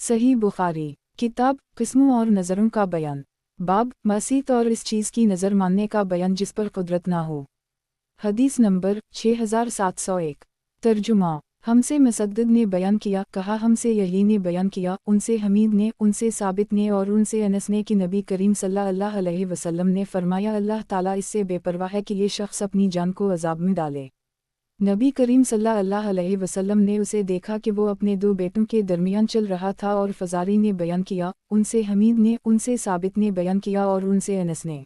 सही बुखारी। किताब किस्मों और नज़रों का बयान। बाब मसीत और इस चीज़ की नज़र मानने का बयान जिस पर कुदरत ना हो। हदीस नंबर 6701। तर्जुमा। हमसे मुसद्दद ने बयान किया, कहा हमसे यही ने बयान किया, उनसे हमीद ने, उनसे साबित ने और उनसे अनस ने कि नबी करीम सल्लल्लाहु अलैहि वसल्लम ने फरमाया, अल्लाह ताला इससे बेपरवाह है कि ये शख्स अपनी जान को अजाब में डाले। नबी करीम सल्लल्लाहु अलैहि वसल्लम ने उसे देखा कि वो अपने दो बेटों के दरमियान चल रहा था और फजारी ने बयान किया, उनसे हमीद ने, उनसे साबित ने बयान किया और उनसे अनस ने।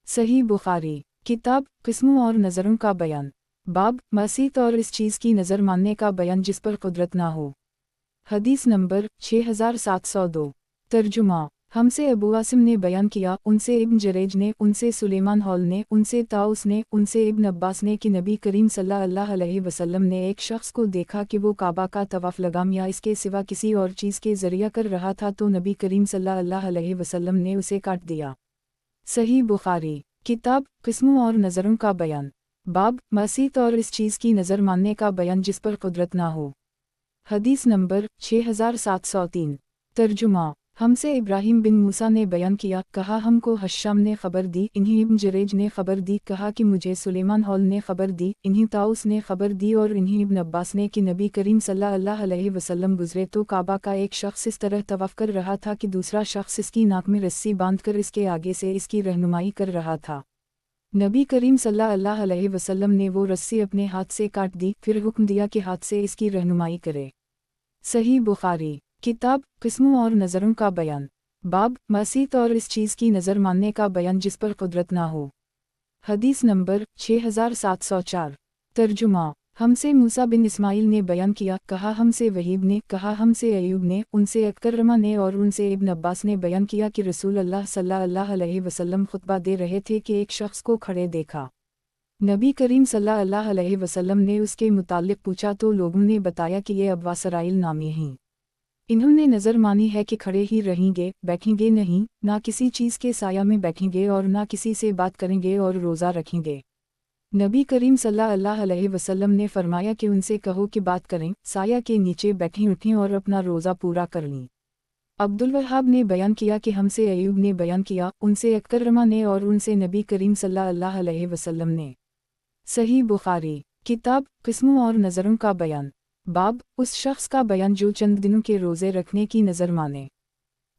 सही बुखारी। किताब किस्मों और नज़रों का बयान। बाब मसीत और इस चीज़ की नज़र मानने का बयान जिस पर कुदरत ना हो। हदीस नंबर 6702। तर्जुमा। हमसे अबू आसिम ने बयान किया, उनसे इब्न जरेज ने, उनसे सुलेमान हॉल ने, उनसे ताउस ने, उनसे इब्न अब्बास ने कि नबी करीम सल्लल्लाहु अलैहि वसल्लम ने एक शख्स को देखा कि वो काबा का तवाफ लगाम या इसके सिवा किसी और चीज़ के ज़रिया कर रहा था तो नबी करीम सल्लल्लाहु अलैहि वसल्लम ने उसे काट दिया। सही बुखारी। किताब किस्मों और नज़रों का बयान। बाब मसीत और इस चीज़ की नज़र मानने का बयान जिस पर कुदरत ना हो। हदीस नंबर 6703। तर्जुमा। हमसे इब्राहिम बिन मूसा ने बयान किया, कहा हमको हश्शाम ने खबर दी, इन्हीं इब्न जरेज ने खबर दी, कहा कि मुझे सुलेमान हॉल ने खबर दी, इन्हीं ताउस ने खबर दी और इन्हीं इब्न अब्बास ने कि नबी करीम सल्लल्लाहु अलैहि वसल्लम गुजरे तो काबा का एक शख्स इस तरह तवाफ कर रहा था कि दूसरा शख्स इसकी नाक में रस्सी बांधकर इसके आगे से इसकी रहनुमाई कर रहा था। नबी करीम सल्लल्लाहु अलैहि वसल्लम ने वो रस्सी अपने हाथ से काट दी, फिर हुक्म दिया कि हाथ से इसकी रहनुमाई करे। सही बुखारी। किताब किस्मों और नज़रों का बयान। बाब मसीत और इस चीज़ की नज़र मानने का बयान जिस पर कुदरत ना हो। हदीस नंबर 6704। तर्जुमा। हमसे मूसा बिन इस्माइल ने बयान किया, कहा हमसे वहीब ने, कहा हमसे अयूब ने, उनसे अकरमा ने और उनसे इब्न अब्बास ने बयान किया कि रसूल अल्लाह सल्लल्लाहु अलैहि वसल्लम खुतबा दे रहे थे कि एक शख्स को खड़े देखा। नबी करीम सल्लल्लाहु अलैहि वसल्लम ने उसके मुताल्लिक़ पूछा तो लोगों ने बताया कि ये अबवा सराइल नामी हैं। इन्होंने नज़र मानी है कि खड़े ही रहेंगे, बैठेंगे नहीं, ना किसी चीज़ के साया में बैठेंगे और ना किसी से बात करेंगे और रोज़ा रखेंगे। नबी करीम सल्लल्लाहु अलैहि वसल्लम ने फरमाया कि उनसे कहो कि बात करें, साया के नीचे बैठें, उठें और अपना रोज़ा पूरा कर लें। अब्दुल वहाब ने बयान किया कि हमसे अयूब ने बयान किया, उनसे अकरमा ने और उनसे नबी करीम सल्लल्लाहु अलैहि वसल्लम ने। सही बुखारी। किताब किस्मों और नज़रों का बयान। बाब उस शख्स का बयान जो चंद दिनों के रोज़े रखने की नज़र माने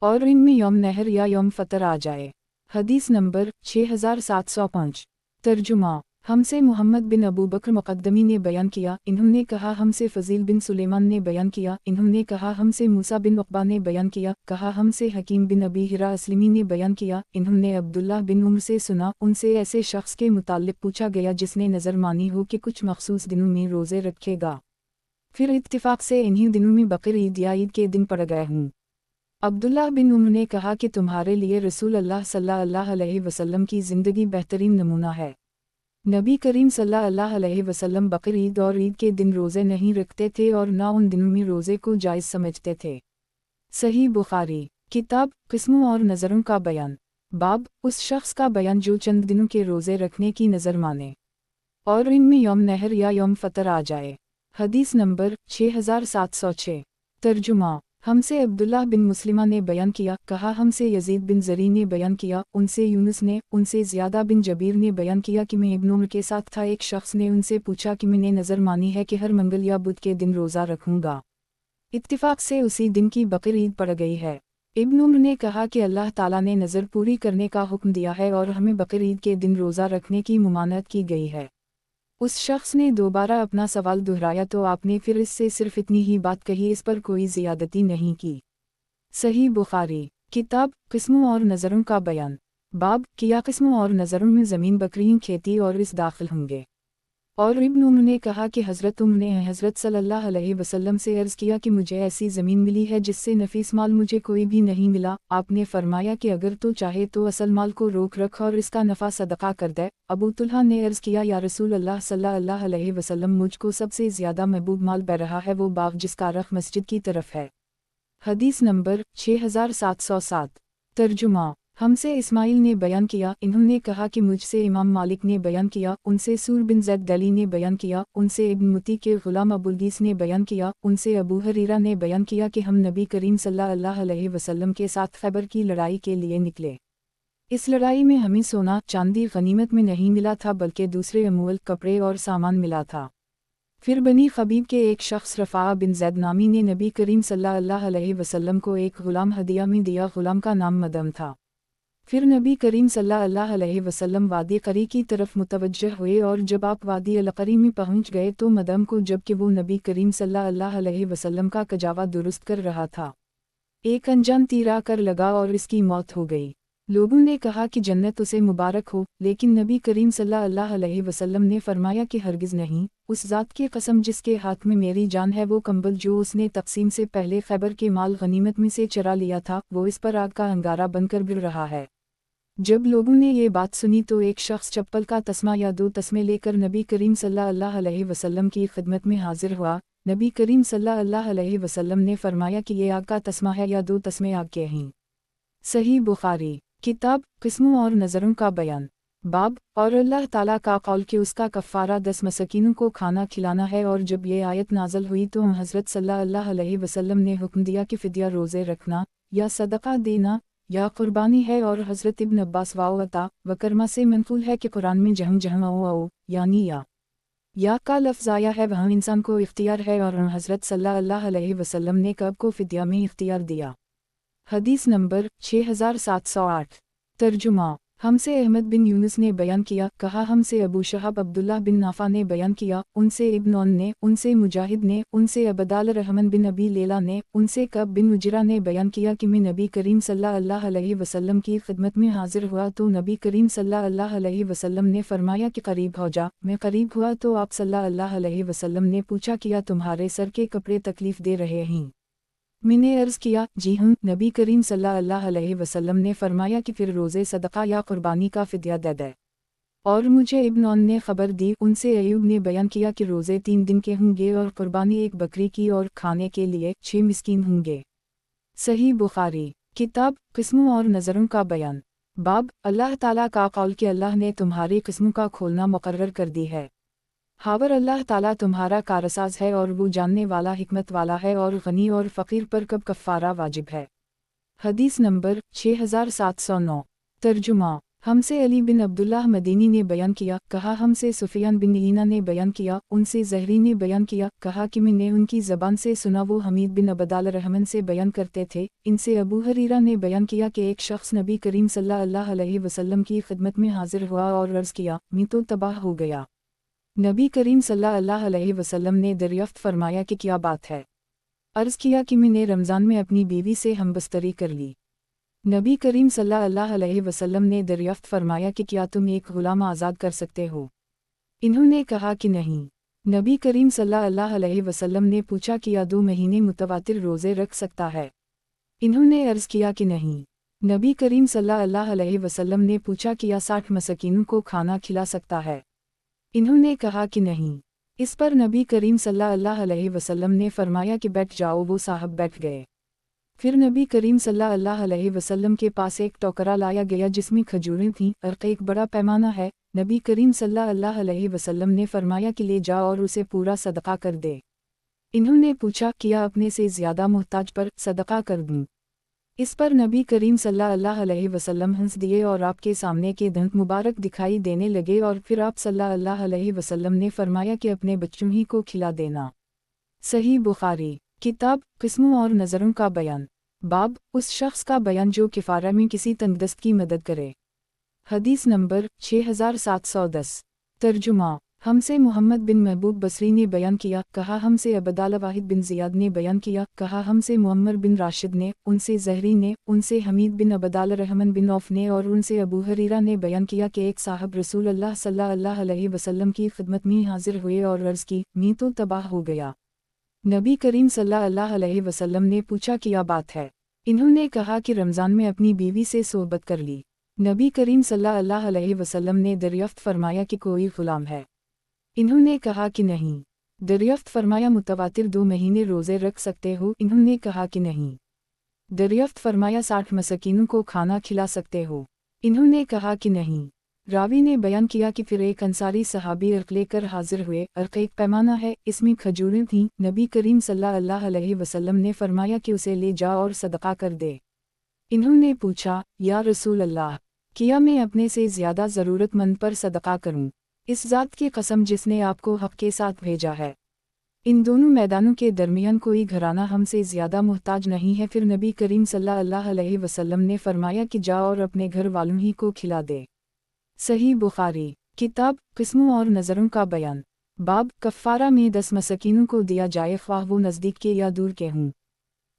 और इनमें यौम नहर या यौम फतर आ जाए। हदीस नंबर 6705। तर्जुमा। हमसे मोहम्मद बिन अबू बकर मुक़द्दमी ने बयान किया, इन्होंने कहा हमसे फ़ज़ील बिन सुलेमान ने बयान किया, इन्होंने कहा हमसे मूसा बिन उक़बा ने बयान किया, कहा हमसे हकीम बिन अबी हिरा अस्लमी ने बयान किया, इन्होंने अब्दुल्लाह बिन उम्र से सुना, उनसे ऐसे शख्स के मुताल्लिक़ पूछा गया जिसने नज़र मानी हो कि कुछ मख़सूस दिनों में रोज़े रखेगा। फिर इत्तिफ़ाक़ से इन्हीं दिनों में बकर ईद या ईद के दिन पड़ गए हूँ। अब्दुल्लाह बिन उम्र ने कहा कि तुम्हारे लिए रसूल अल्लाह सल्लल्लाहु अलैहि वसल्लम की ज़िंदगी बेहतरीन नमूना है। नबी करीम सल्लल्लाहु अलैहि वसल्लम बकर ईद और ईद के दिन रोज़े नहीं रखते थे और ना उन दिनों में रोज़े को जायज़ समझते थे। सही बुखारी। किताब किस्मों और नज़रों का बयान। बाब उस शख्स का बयान जो चंद दिनों के रोज़े रखने की नज़र माने और इनमें यौम नहर या यौम फतर आ जाए। हदीस नंबर 6706। तर्जुमा। हमसे अब्दुल्लाह बिन मुस्लिमा ने बयान किया, कहा हमसे यजीद बिन ज़री ने बयान किया, उनसे यूनुस ने, उनसे ज़ियादा बिन जबीर ने बयान किया कि मैं इब्न उम्र के साथ था। एक शख्स ने उनसे पूछा कि मैंने नज़र मानी है कि हर मंगल या बुध के दिन रोज़ा रखूँगा। इत्तिफ़ाक़ से उसी दिन की बकर ईद पड़ गई है। इब्न उम्र ने कहा कि अल्लाह ताला ने नज़र पूरी करने का हुक्म दिया है और हमें बकर ईद के दिन रोज़ा रखने की मुमानत की गई है। उस शख्स ने दोबारा अपना सवाल दोहराया तो आपने फिर इससे सिर्फ इतनी ही बात कही, इस पर कोई ज़ियादती नहीं की। सही बुखारी। किताब किस्मों और नज़रों का बयान। बाब किया किस्मों और नज़रों में ज़मीन बकरियों खेती और इस दाखिल होंगे। और इब्न उम्र ने कहा कि हज़रत उम्र ने हज़रत सल्लल्लाहु अलैहि वसल्लम से अर्ज़ किया कि मुझे ऐसी ज़मीन मिली है जिससे नफीस माल मुझे कोई भी नहीं मिला। आपने फरमाया कि अगर तो चाहे तो असल माल को रोक रख और इसका नफ़ा सदका कर दे। अबू तुल्हा ने अर्ज़ किया, या रसूल अल्लाह सल्लल्लाहु अलैहि वसल्लम, मुझको सबसे ज़्यादा महबूब माल बह रहा है वो बाग जिसका रख मस्जिद की तरफ है। हदीस नंबर 6707। तर्जुमा। हमसे इस्माइल ने बयान किया, इन्होंने कहा कि मुझसे इमाम मालिक ने बयान किया, उनसे सूर बिन ज़ैद दली ने बयान किया, उनसे इब्न मुती के ग़ुलाम अबुलगीस ने बयान किया, उनसे अबू हरीरा ने बयान किया कि हम नबी करीम सल्लल्लाहु अलैहि वसल्लम के साथ खैबर की लड़ाई के लिए निकले। इस लड़ाई में हमें सोना चांदी गनीमत में नहीं मिला था, बल्कि दूसरे अमूल कपड़े और सामान मिला था। फिर बनी खबीब के एक शख्स रफ़ा बिन ज़ैद नामी ने नबी करीम सल्लल्लाहु अलैहि वसल्लम को एक ग़ुलाम हदिया में दिया। ग़ुलाम का नाम मदम था। फिर नबी करीम सल्लल्लाहु अलैहि वसल्लम वादी क़री की तरफ मुतवज्जह हुए, और जब आप वादी अल-क़री में पहुँच गए तो मदम को, जबकि वो नबी करीम सल्लल्लाहु अलैहि वसल्लम का कजावा दुरुस्त कर रहा था, एक अनजान तीर आकर लगा और इसकी मौत हो गई। लोगों ने कहा कि जन्नत उसे मुबारक हो, लेकिन नबी करीम सल्लल्लाहु अलैहि वसल्लम ने फरमाया कि हरगिज़ नहीं। उस ज़ात की कसम जिसके हाथ में मेरी जान है, वो कंबल जो उसने तक़सीम से पहले खैबर के माल गनीमत में से चुरा लिया था, वो इस पर आग का अंगारा बनकर गिर रहा है। जब लोगों ने ये बात सुनी तो एक शख्स चप्पल का तस्मा या 2 तस्मे लेकर नबी करीम सल्लल्लाहु अलैहि वसल्लम की खिदमत में हाजिर हुआ। नबी करीम सल्लल्लाहु अलैहि वसल्लम ने फरमाया कि ये आग का तस्मा है या 2 तस्मे आग के हैं। सही बुखारी किताब किस्मों और नज़रों का बयान। बाब और अल्लाह ताला का कौल कि उसका कफ़ारा 10 मसकीनों को खाना खिलाना है। और जब ये आयत नाज़ल हुई तो हज़रत सल्लल्लाहु अलैहि वसल्लम ने हुक्म दिया कि फ़िदिया रोज़े रखना या सदक़ा देना या क़ुरबानी है। और हज़रत इब्न अब्बास वाता वकरमा से मनक़ूल है कि कुरान में जहाँ जहाँ ओ यानी या का लफ्ज़ आया है वहाँ इंसान को इख्तियार है, और हज़रत सल्लल्लाहु अलैहि वसल्लम ने कब को फ़िदिया में इख्तियार दिया। हदीस नंबर 6708। तर्जुमा। हमसे अहमद बिन यूनुस ने बयान किया, कहा हमसे अबू शहाब अब्दुल्लाह बिन नाफा ने बयान किया, उनसे इब्न औन ने, उनसे मुजाहिद ने, उनसे अबदाल रहमान बिन अबी लेला ने, उनसे कब बिन उजरा ने बयान किया कि मैं नबी करीम सल्लल्लाहु अलैहि वसल्लम की खिदमत में हाजिर हुआ तो नबी करीम सल्लल्लाहु अलैहि वसल्लम ने फरमाया कि करीब हो जा। मैं करीब हुआ तो आप सल्लल्लाहु अलैहि वसल्लम ने पूछा, किया तुम्हारे सर के कपड़े तकलीफ़ दे रहे हैं? मैंने अर्ज़ किया, जी हूँ। नबी करीम सल्लल्लाहु अलैहि वसल्लम ने फरमाया कि फिर रोज़े सदक़ा या क़ुरबानी का फ़िदिया दे दे। और मुझे इब्न औन ने ख़बर दी, उनसे अयूब ने बयान किया कि रोज़े 3 दिन के होंगे और क़ुरबानी 1 बकरी की, और खाने के लिए 6 मिस्कीन होंगे। सही बुखारी किताब किस्मों और नज़रों का बयान। बाब अल्लाह ताला का कौल कि अल्लाह ने तुम्हारी किस्मों का खोलना मुक़र्रर कर दी है। हावर अल्लाह ताला तुम्हारा कारसाज है, और वो जानने वाला हिकमत वाला है, और गनी और फ़कीर पर कब कफ़ारा वाजिब है। हदीस नंबर 6709। तर्जुमा। हमसे अली बिन अब्दुल्लाह मदीनी ने बयान किया, कहा हमसे सुफियान बिन ईना ने बयान किया, उनसे ज़हरी ने बयान किया, कहा कि मैंने उनकी ज़बान से सुना, वो हमीद बिन अबदाल रहमान से बयान करते थे। इनसे अबू हरीरा ने बयान किया कि एक शख्स नबी करीम सल्लल्लाहु अलैहि वसल्लम की खिदमत में हाजिर हुआ और अर्ज़ किया, मैं तो तबाह हो गया। नबी करीम सल्लल्लाहु अलैहि वसल्लम ने दरियाफ्त फरमाया कि क्या बात है? अर्ज़ किया कि मैंने रमज़ान में अपनी बीवी से हमबस्तरी कर ली। नबी करीम सल्लल्लाहु अलैहि वसल्लम ने दरियाफ्त फरमाया कि क्या तुम एक ग़ुलाम आज़ाद कर सकते हो? इन्होंने कहा कि नहीं। नबी करीम सल्लल्लाहु अलैहि वसल्लम ने पूछा, किया 2 महीने मुतवातिर रोज़े रख सकता है? इन्होंने अर्ज़ किया कि नहीं। नबी करीम सल्लल्लाहु अलैहि वसल्लम ने पूछा, किया 60 मसकीनों को खाना खिला सकता है? इन्होंने कहा कि नहीं। इस पर नबी करीम सल्लल्लाहु अलैहि वसल्लम ने फरमाया कि बैठ जाओ। वो साहब बैठ गए। फिर नबी करीम सल्लल्लाहु अलैहि वसल्लम के पास एक टोकरा लाया गया जिसमें खजूरें थीं। अर्क़ एक बड़ा पैमाना है। नबी करीम सल्लल्लाहु अलैहि वसल्लम ने फरमाया कि ले जाओ और उसे पूरा सदक़ा कर दे। इन्होंने पूछा, किया अपने से ज़्यादा मुहताज पर सदक़ा कर दूँ? इस पर नबी करीम सल्लल्लाहु अलैहि वसल्लम हंस दिए और आपके सामने के दंत मुबारक दिखाई देने लगे, और फिर आप सल्लल्लाहु अलैहि वसल्लम ने फरमाया कि अपने बच्चों ही को खिला देना। सही बुखारी किताब किस्मों और नज़रों का बयान। बाब उस शख्स का बयान जो किफ़ारा में किसी तंगदस्त की मदद करे। हदीस नंबर 6710। तर्जुमा। हमसे मोहम्मद बिन महबूब बसरी ने बयान किया, कहा हमसे अबदाल वाहिद बिन ज़ियाद ने बयान किया, कहा हमसे मुअम्मर बिन राशिद ने, उनसे ज़हरी ने, उनसे हमीद बिन अबदाल रहमान बिन औफ ने, और उनसे अबू हरीरा ने बयान किया कि एक साहब रसूल अल्लाह सल्लल्लाहु अलैहि वसल्लम की खिदमत में हाजिर हुए और अर्ज़ की, मैं तो तबाह हो गया। नबी करीम सल्लल्लाहु अलैहि वसल्लम ने पूछा, क्या बात है? इन्होंने कहा कि रमज़ान में अपनी बीवी से सोहबत कर ली। नबी करीम सल्लल्लाहु अलैहि वसल्लम ने दरियाफ्त फरमाया कि कोई ग़ुलाम है? इन्होंने कहा कि नहीं। दरियाफ्त फरमाया, मुतवातिर 2 महीने रोज़े रख सकते हो? इन्होंने कहा कि नहीं। दरियाफ्त फरमाया 60 मसकीनों को खाना खिला सकते हो? इन्होंने कहा कि नहीं। रावी ने बयान किया कि फिर एक अंसारी सहाबी अर्क लेकर हाजिर हुए। अर्क एक पैमाना है, इसमें खजूरें थीं। नबी करीम सल्लल्लाहु अलैहि वसल्लम ने फरमाया कि उसे ले जा और सदका कर दे। इन्होंने पूछा, या रसूल अल्लाह, क्या मैं अपने से ज़्यादा ज़रूरतमंद पर सदका करूं? इस ज़ात की कसम जिसने आपको हक़ के साथ भेजा है, इन दोनों मैदानों के दरमियान कोई घराना हमसे ज़्यादा मुहताज नहीं है। फिर नबी करीम सल्लल्लाहु अलैहि वसल्लम ने फरमाया कि जा और अपने घर वालों ही को खिला दे। सही बुखारी किताब किस्मों और नज़रों का बयान। बाब कफ़ारा में 10 मसकीनों को दिया जाए, ख्वाह वो नज़दीक के या दूर के हों।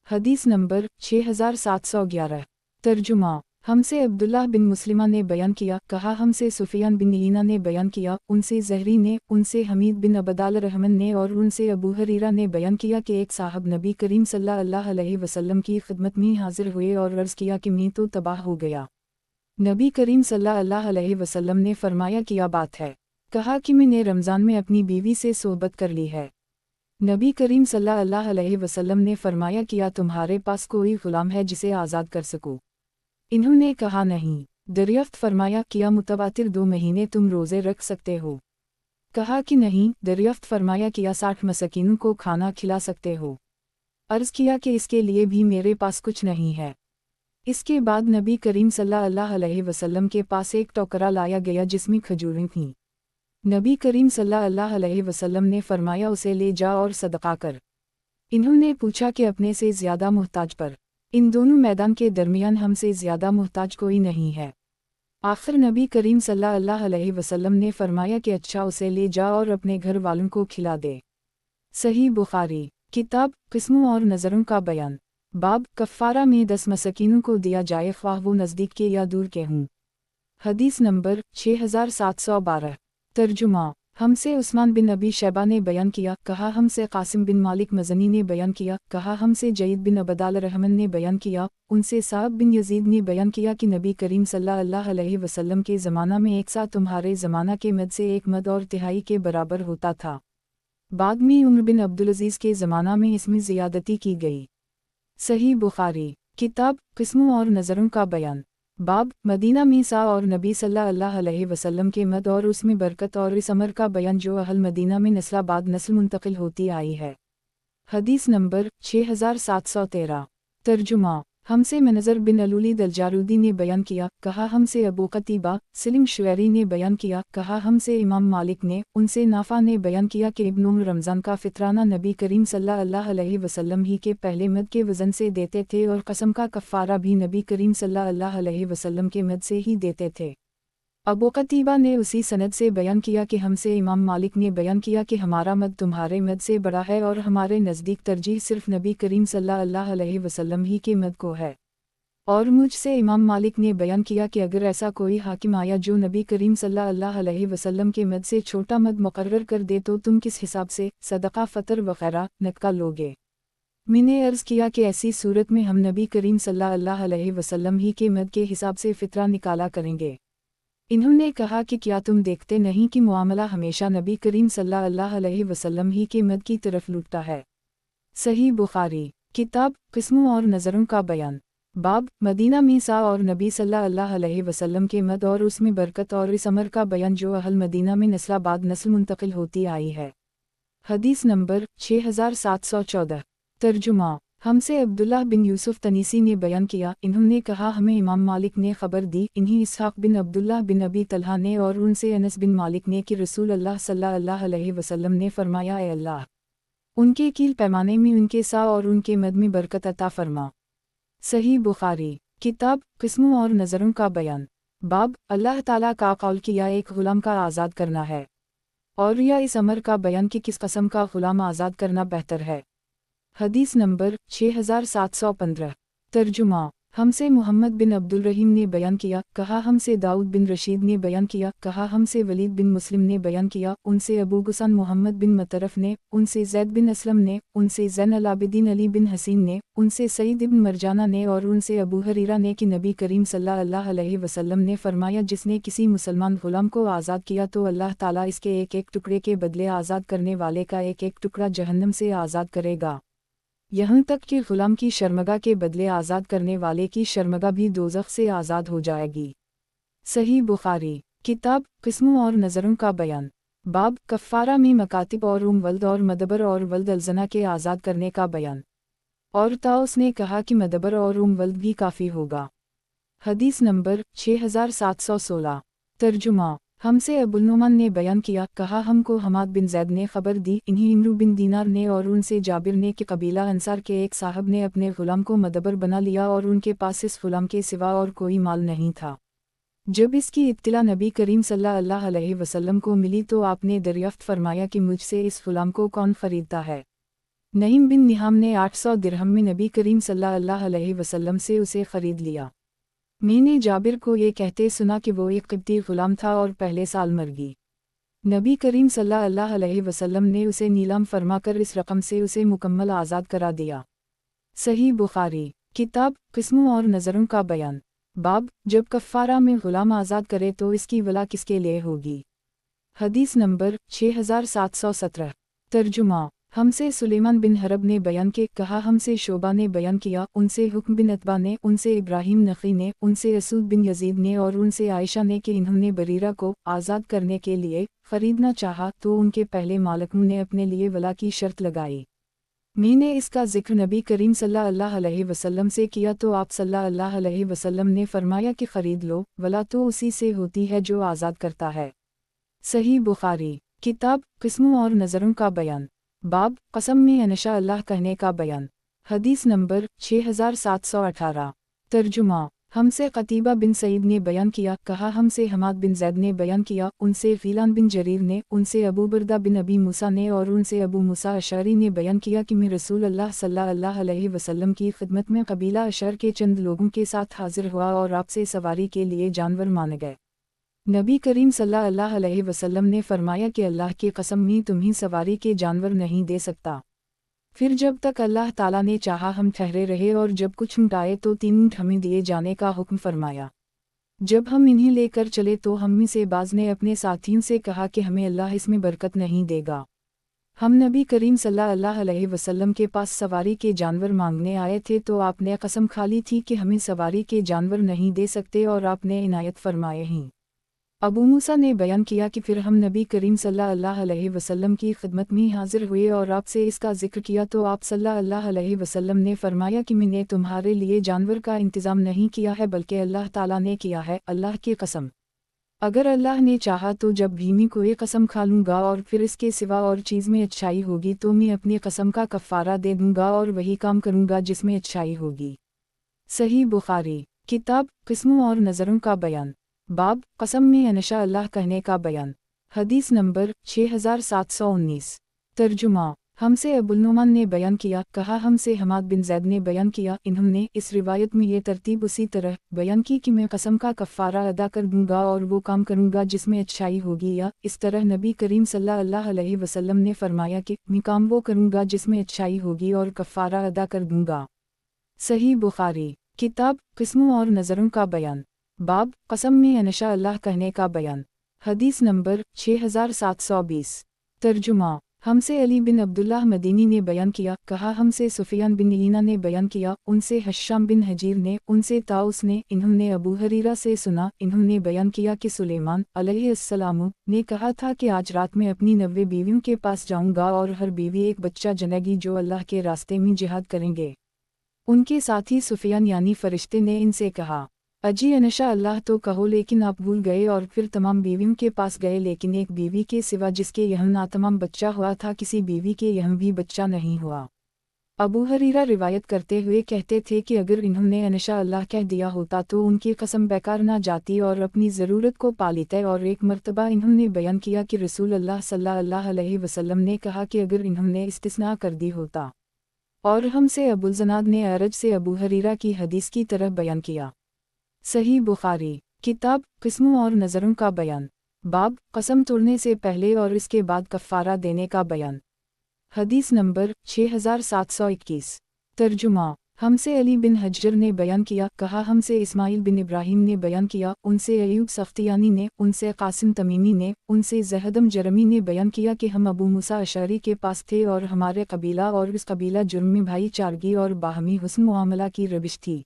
हदीस नंबर 6711। तर्जुमा। हमसे अब्दुल्लाह बिन मुस्लिमा ने बयान किया, कहा हमसे सुफियान बिन ईना ने बयान किया, उनसे ज़हरी ने, उनसे हमीद बिन अबदाल रहमन ने और उनसे अबू हरीरा ने बयान किया कि एक साहब नबी करीम सल्लल्लाहु अलैहि वसल्लम की खिदमत में हाजिर हुए और अर्ज़ किया कि मैं तो तबाह हो गया। नबी करीम सल्लल्लाहु अलैहि वसल्लम ने फरमाया, क्या बात है? कहा कि मैंने रमज़ान में अपनी बीवी से सोहबत कर ली है। नबी करीम सल्लल्लाहु अलैहि वसल्लम ने फरमाया, क्या तुम्हारे पास कोई ग़ुलाम है जिसे आज़ाद कर सकूं? इन्होंने कहा नहीं। दरियाफ्त फरमाया, क्या मुतवातिर 2 महीने तुम रोज़े रख सकते हो? कहा कि नहीं। दरियाफ्त फरमाया, क्या 60 मसकीनों को खाना खिला सकते हो? अर्ज़ किया कि इसके लिए भी मेरे पास कुछ नहीं है। इसके बाद नबी करीम सल्लल्लाहु अलैहि वसल्लम के पास एक टोकरा लाया गया जिसमें खजूरें थीं। नबी करीम सल्लल्लाहु अलैहि वसल्लम ने फरमाया, उसे ले जा और सदका कर। इन्होंने पूछा कि अपने से ज़्यादा मुहताज पर? इन दोनों मैदान के दरमियान हमसे ज़्यादा मुहताज कोई नहीं है। आखिर नबी करीम सल्लल्लाहु अलैहि वसल्लम ने फरमाया कि अच्छा, उसे ले जा और अपने घर वालों को खिला दे। सही बुखारी किताब किस्मों और नज़रों का बयान। बाब कफ़ारा में 10 मसकीनों को दिया जाए, ख्वाह वो नज़दीक के या दूर के हों। हदीस नंबर 6712। तर्जुमा। हमसे उस्मान बिन अबी शैबा ने बयान किया, कहा हमसे कासिम बिन मालिक मज़नी ने बयान किया, कहा हमसे जयद बिन अबदाल रहमन ने बयान किया, उनसे साहब बिन यजीद ने बयान किया कि नबी करीम सल्लल्लाहु अलैहि वसल्लम के ज़माना में एक सा तुम्हारे ज़माना के मद से एक मद और तिहाई के बराबर होता था। बाद में उमर बिन अब्दुल-अज़ीज़ के ज़माना में इसमें ज़ियादती की गई। सही बुखारी किताब किस्मों और नज़रों का बयान। बाब मदीना में सा और नबी सल्लल्लाहु अलैहि वसल्लम के मद और उसमें बरकत और इस अमर का बयान जो अहल मदीना में नस्ल बाद नस्ल मुंतकिल होती आई है। हदीस नंबर 6713। तर्जुमा। हमसे मनज़र बिन अलूली दलजारुदी ने बयान किया, कहा हमसे अबू कतीबा सलीम शुएरी ने बयान किया, कहा हमसे इमाम मालिक ने, उनसे नाफा ने बयान किया कि इब्न उम्र रमज़ान का फितराना नबी करीम सल्लल्लाहु अलैहि वसल्लम ही के पहले मद के वज़न से देते थे और कसम का कफ़ारा भी नबी करीम सल्लल्लाहु अलैहि वसल्लम के मद से ही देते थे। अबू कतीबा ने उसी सनद से बयान किया कि हमसे इमाम मालिक ने बयान किया कि हमारा मद तुम्हारे मद से बड़ा है और हमारे नज़दीक तरजीह सिर्फ नबी करीम सल्लल्लाहु अलैहि वसल्लम ही के मद को है। और मुझसे इमाम मालिक ने बयान किया कि अगर ऐसा कोई हाकिम आया जो नबी करीम सल्लल्लाहु अलैहि वसल्लम के मद से छोटा मद मुकर्रर कर दे तो तुम किस हिसाब से सदका फ़तर वग़ैरह नदका लोगे? मैंने अर्ज़ किया कि ऐसी सूरत में हम नबी करीम सल्लल्लाहु अलैहि वसल्लम ही के मद के हिसाब से फ़ितरा निकाला करेंगे। इन्होंने कहा कि क्या तुम देखते नहीं कि मुआमला हमेशा नबी करीम सल्लल्लाहु अलैहि वसल्लम ही के मद की तरफ लुटता है। सही बुखारी किताब किस्मों और नज़रों का बयान। बाब मदीना में सा और नबी सल्लल्लाहु अलैहि वसल्लम के मद और उसमें बरकत और इस अमर का बयान जो अहल मदीना में नस्ल बाद नस्ल मुंतकिल होती आई है। हदीस नंबर 6714। तर्जुमा। हमसे अब्दुल्लाह बिन यूसुफ तनीसी ने बयान किया, इन्होंने कहा हमें इमाम मालिक ने खबर दी, इन्हीं इसहाक़ बिन अब्दुल्लाह बिन अबी तलहा ने और उनसे अनस बिन मालिक ने कि रसूल अल्लाह सल्लल्लाहु अलैहि वसल्लम ने फरमाया, ए अल्लाह, उनके कील पैमाने में उनके सा और उनके मद में बरकत अता फरमा। सही बुखारी किताब किस्मों और नज़रों का बयान। बाब अल्लाह ताला का कौल किया एक ग़ुलाम का आज़ाद करना है, और या इस अमर का बयान कि किस कस्म का ग़ुलाम आज़ाद करना बेहतर है। हदीस नंबर 6715। तर्जुमा। हमसे मोहम्मद बिन अब्दुल रहीम ने बयान किया, कहा हमसे दाऊद बिन रशीद ने बयान किया, कहा हमसे वलीद बिन मुस्लिम ने बयान किया, उनसे अबू गुसान मोहम्मद बिन मतरफ ने, उनसे ज़ैद बिन असलम ने, उनसे ज़ैन अल आबिदीन अली बिन हसीन ने, उनसे सईद इब्न मरजाना ने और उनसे अबू हरीरा ने कि नबी करीम सल्लल्लाहु अलैहि वसल्लम ने फरमाया, जिसने किसी मुसलमान ग़ुलाम को आज़ाद किया तो अल्लाह ताला इसके एक एक टुकड़े के बदले आज़ाद करने वाले का एक एक टुकड़ा जहन्नम से आज़ाद करेगा। यहाँ तक कि गुलाम की शर्मगा के बदले आज़ाद करने वाले की शर्मगा भी दोज़ख से आज़ाद हो जाएगी। सही बुखारी। किताब किस्मों और नज़रों का बयान। बाब कफ़ारा में मकातिब और वल्द और मदबर और वल्द अलजना के आज़ाद करने का बयान। और ताउस ने कहा कि मदबर और वल्द भी काफ़ी होगा। हदीस नंबर 6716। तर्जुमा। हमसे अबुल-नुमान ने बयान किया, कहा हमको हमाद बिन ज़ैद ने खबर दी, इन्हीं इमरू बिन दीनार ने और उनसे जाबिर ने कि कबीला अंसार के एक साहब ने अपने ग़ुलाम को मदबर बना लिया और उनके पास इस ग़ुलाम के सिवा और कोई माल नहीं था। जब इसकी इत्तिला नबी करीम सल्लल्लाहु अलैहि वसल्लम को मिली तो आपने दरियाफ्त फरमाया कि मुझसे इस ग़ुलाम को कौन ख़रीदता है। नईम बिन निहाम ने 800 दिरहम में नबी करीम सल्लल्लाहु अलैहि वसल्लम से उसे ख़रीद लिया। मैंने जाबिर को ये कहते सुना कि वो एक क़िब्ती ग़ुलाम था और पहले साल मर गई। नबी करीम सल्लल्लाहु अलैहि वसल्लम ने उसे नीलाम फरमाकर इस रकम से उसे मुकम्मल आज़ाद करा दिया। सही बुखारी। किताब किस्मों और नज़रों का बयान। बाब जब कफ़ारा में ग़ुलाम आज़ाद करे तो इसकी वला किसके लिए होगी। हदीस नंबर 6717। तर्जुमा। हमसे सुलेमान बिन हरब ने बयान के कहा, हमसे शोबा ने बयान किया, उनसे हुक्म बिन अतबा ने, उनसे इब्राहिम नख़ी ने, उनसे असूद बिन यजीद ने और उनसे आयशा ने कि इन्होंने बरीरा को आज़ाद करने के लिए ख़रीदना चाहा तो उनके पहले मालिकों ने अपने लिए वला की शर्त लगाई। मैंने इसका ज़िक्र नबी करीम सल्लल्लाहु अलैहि वसल्लम से किया तो आप सल्लल्लाहु अलैहि वसल्लम ने फरमाया कि ख़रीद लो, वला तो उसी से होती है जो आज़ाद करता है। सही बुखारी। किताब किस्मों और नज़रों का बयान। बाब कसम में अनशा अल्लाह कहने का बयान। हदीस नंबर 6718। तर्जुमा। हमसे क़तीबा बिन सईद ने बयान किया, कहा हमसे हमाद बिन ज़ैद ने बयान किया, उनसे ग़ीलान बिन जरीर ने, उनसे अबू बरदा बिन अबी मूसा ने और उनसे अबू मूसा अशअरी ने बयान किया कि मैं रसूल अल्लाह सल्लल्लाहु अलैहि वसल्लम की खिदमत में कबीला अशअर के चंद लोगों के साथ हाजिर हुआ और आपसे सवारी के लिए जानवर माने गए। नबी करीम सल्लल्लाहु अलैहि वसल्लम ने फरमाया कि अल्लाह की कसम मैं तुम्हें सवारी के जानवर नहीं दे सकता। फिर जब तक अल्लाह ताला ने चाहा हम ठहरे रहे और जब कुछ ऊँट आए तो 3 ऊँट हमें दिए जाने का हुक्म फरमाया। जब हम इन्हें लेकर चले तो हम में से बाज़ ने अपने साथियों से कहा कि हमें अल्लाह इसमें बरकत नहीं देगा। हम नबी करीम सल्लल्लाहु अलैहि वसल्लम के पास सवारी के जानवर मांगने आए थे तो आपने कसम खा ली थी कि हमें सवारी के जानवर नहीं दे सकते और आपने इनायत फरमाए हैं। अबू मूसा ने बयान किया कि फिर हम नबी करीम सल्लल्लाहु अलैहि वसल्लम की खिदमत में हाजिर हुए और आपसे इसका जिक्र किया तो आप सल्लल्लाहु अलैहि वसल्लम ने फरमाया कि मैंने तुम्हारे लिए जानवर का इंतज़ाम नहीं किया है बल्कि अल्लाह ताला ने किया है, अल्लाह की कसम। अगर अल्लाह ने चाहा तो जब भी मैं कोई कसम खा लूँगा और फिर इसके सिवा और चीज़ में अच्छाई होगी तो मैं अपनी कसम का कफ़ारा दे दूँगा और वही काम करूँगा जिसमें अच्छाई होगी। सही बुखारी। किताब किस्मों और नज़रों का बयान। बाब कसम में अनशा अल्लाह कहने का बयान। हदीस नंबर 6719। तर्जुमा। हमसे अबुल-नुमान ने बयान किया, कहा हमसे हमाद बिन ज़ैद ने बयान किया, इन्होंने इस रिवायत में ये तरतीब उसी तरह बयान की कि मैं कसम का कफ़ारा अदा कर दूँगा और वो काम करूँगा जिसमें अच्छाई होगी, या इस तरह नबी करीम सल्लल्लाहु अलैहि वसल्लम ने फरमाया कि मैं काम वो करूँगा जिसमें अच्छाई होगी और कफ़ारा अदा कर दूँगा। सही बुखारी। किताब किस्मों और नज़रों का बयान। बाब कसम में अनशा अल्लाह कहने का बयान। हदीस नंबर 6720। तर्जुमा। हमसे अली बिन अब्दुल्लाह मदीनी ने बयान किया, कहा हमसे सुफियान बिन ईना ने बयान किया, उनसे हश्शाम बिन हजीर ने, उनसे ताउस ने, इन्होंने अबू हरीरा से सुना, इन्होंने बयान किया कि सुलेमान अलैहिस्सलाम ने कहा था कि आज रात में अपनी 90 बीवियों के पास जाऊंगा और हर बीवी एक बच्चा जनेगी जो अल्लाह के रास्ते में जिहाद करेंगे। उनके साथी सुफियान यानी फरिश्ते ने इनसे कहा, अजी अनशा अल्लाह तो कहो, लेकिन आप भूल गए और फिर तमाम बीवियों के पास गए, लेकिन एक बीवी के सिवा जिसके यहाँ नातमाम बच्चा हुआ था किसी बीवी के यहाँ भी बच्चा नहीं हुआ। अबू हरीरा रिवायत करते हुए कहते थे कि अगर इन्होंने अनशा अल्लाह कह दिया होता तो उनकी कसम बेकार ना जाती और अपनी ज़रूरत को पा लेते। और एक मर्तबा इन्होंने बयान किया कि रसूल अल्लाह सल्लल्लाहु अलैहि वसल्लम ने कहा कि अगर इन्होंने इस्तिस्ना कर दी होता। और हमसे अबुल ज़नाद ने अरज से अबू हरीरा की हदीस की तरह बयान किया। सही बुखारी। किताब किस्मों और नज़रों का बयान। बाब कसम तोड़ने से पहले और इसके बाद कफ़ारा देने का बयान। हदीस नंबर 6721। तर्जुमा। हमसे अली बिन हज्जर ने बयान किया, कहा हमसे इस्माइल बिन इब्राहिम ने बयान किया, उनसे अयूब सख्तियानी ने, उनसे कासिम तमीमी ने, उनसे जहदम जरमी ने बयान किया कि हम अबू मूसा अशअरी के पास थे और हमारे कबीला और इस कबीला जुर्मी भाई चारगी और बाहमी हुस्न मुआमला की रविश थी।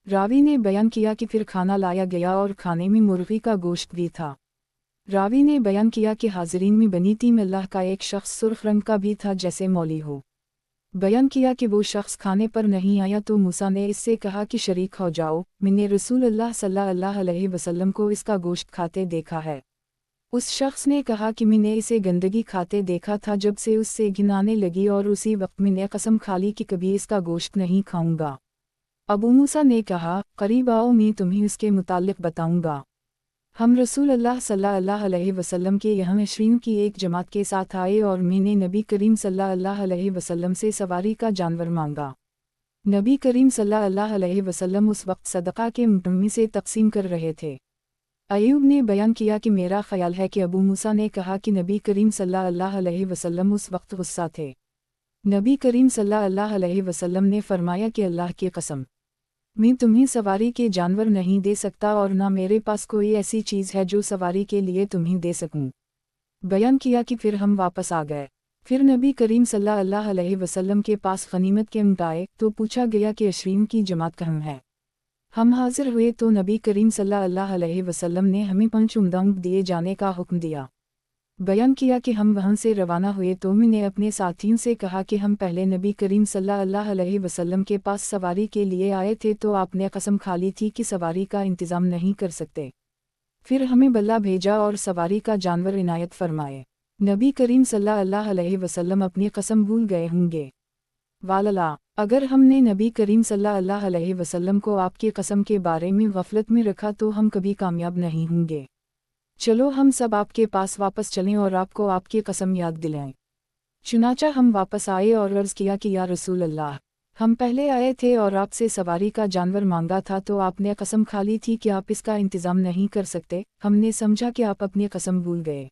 रावी ने बयान किया कि फिर खाना लाया गया और खाने में मुर्गी का गोश्त भी था। रावी ने बयान किया कि हाजिरीन में बनी टीम अल्लाह का एक शख्स सुर्ख रंग का भी था जैसे मौली हो। बयान किया कि वो शख्स खाने पर नहीं आया तो मूसा ने इससे कहा कि शरीक हो जाओ, मैंने रसूल अल्लाह सल्लल्लाहु अलैहि वसल्लम को इसका गोश्त खाते देखा है। उस शख्स ने कहा कि मैंने इसे गंदगी खाते देखा था जब से उससे घिन आने लगी और उसी वक्त मैंने कसम खा ली कि कभी इसका गोश्त नहीं खाऊंगा। अबू मूसा ने कहा, करीब आओ, मैं तुम्हें उसके मुतालिक बताऊंगा। हम रसूल अल्लाह सल्लल्लाहु अलैहि वसल्लम के यहाँ अशरीन की एक जमात के साथ आए और मैंने नबी करीम सल्लल्लाहु अलैहि वसल्लम से सवारी का जानवर मांगा। नबी करीम सल्लल्लाहु अलैहि वसल्लम उस वक्त सदका के मुटम्मी से तकसीम कर रहे थे। अयूब ने बयान किया कि मेरा ख्याल है कि अबू मूसा ने कहा कि नबी करीम सल्लल्लाहु अलैहि वसल्लम उस वक्त गुस्सा थे। नबी करीम सल्लल्लाहु अलैहि वसल्लम ने फरमाया कि अल्लाह की कसम, मैं तुम्हें सवारी के जानवर नहीं दे सकता और ना मेरे पास कोई ऐसी चीज़ है जो सवारी के लिए तुम्हें दे सकूं। बयान किया कि फिर हम वापस आ गए। फिर नबी करीम सल्लल्लाहु अलैहि वसल्लम के पास गनीमत के मुताए तो पूछा गया कि अशरीन की जमात कहाँ है। हम हाजिर हुए तो नबी करीम सल्लल्लाहु अलैहि वसल्लम ने हमें 5 ऊँट दिए जाने का हुक्म दिया। बयान किया कि हम वहाँ से रवाना हुए तो मैंने अपने साथियों से कहा कि हम पहले नबी करीम सल्लल्लाहु अलैहि वसल्लम के पास सवारी के लिए आए थे तो आपने कसम खा ली थी कि सवारी का इंतज़ाम नहीं कर सकते। फिर हमें बल्ला भेजा और सवारी का जानवर इनायत फरमाए। नबी करीम सल्लल्लाहु अलैहि वसल्लम अपनी कसम भूल गए होंगे। वालला, अगर हमने नबी करीम सल्लल्लाहु अलैहि वसल्लम को आपकी कसम के बारे में गफलत में रखा तो हम कभी कामयाब नहीं होंगे। चलो हम सब आपके पास वापस चलें और आपको आपकी कसम याद दिलाएं। चुनाचा हम वापस आए और अर्ज़ किया कि या रसूल अल्लाह, हम पहले आए थे और आपसे सवारी का जानवर मांगा था तो आपने कसम खा ली थी कि आप इसका इंतज़ाम नहीं कर सकते। हमने समझा कि आप अपनी कसम भूल गए।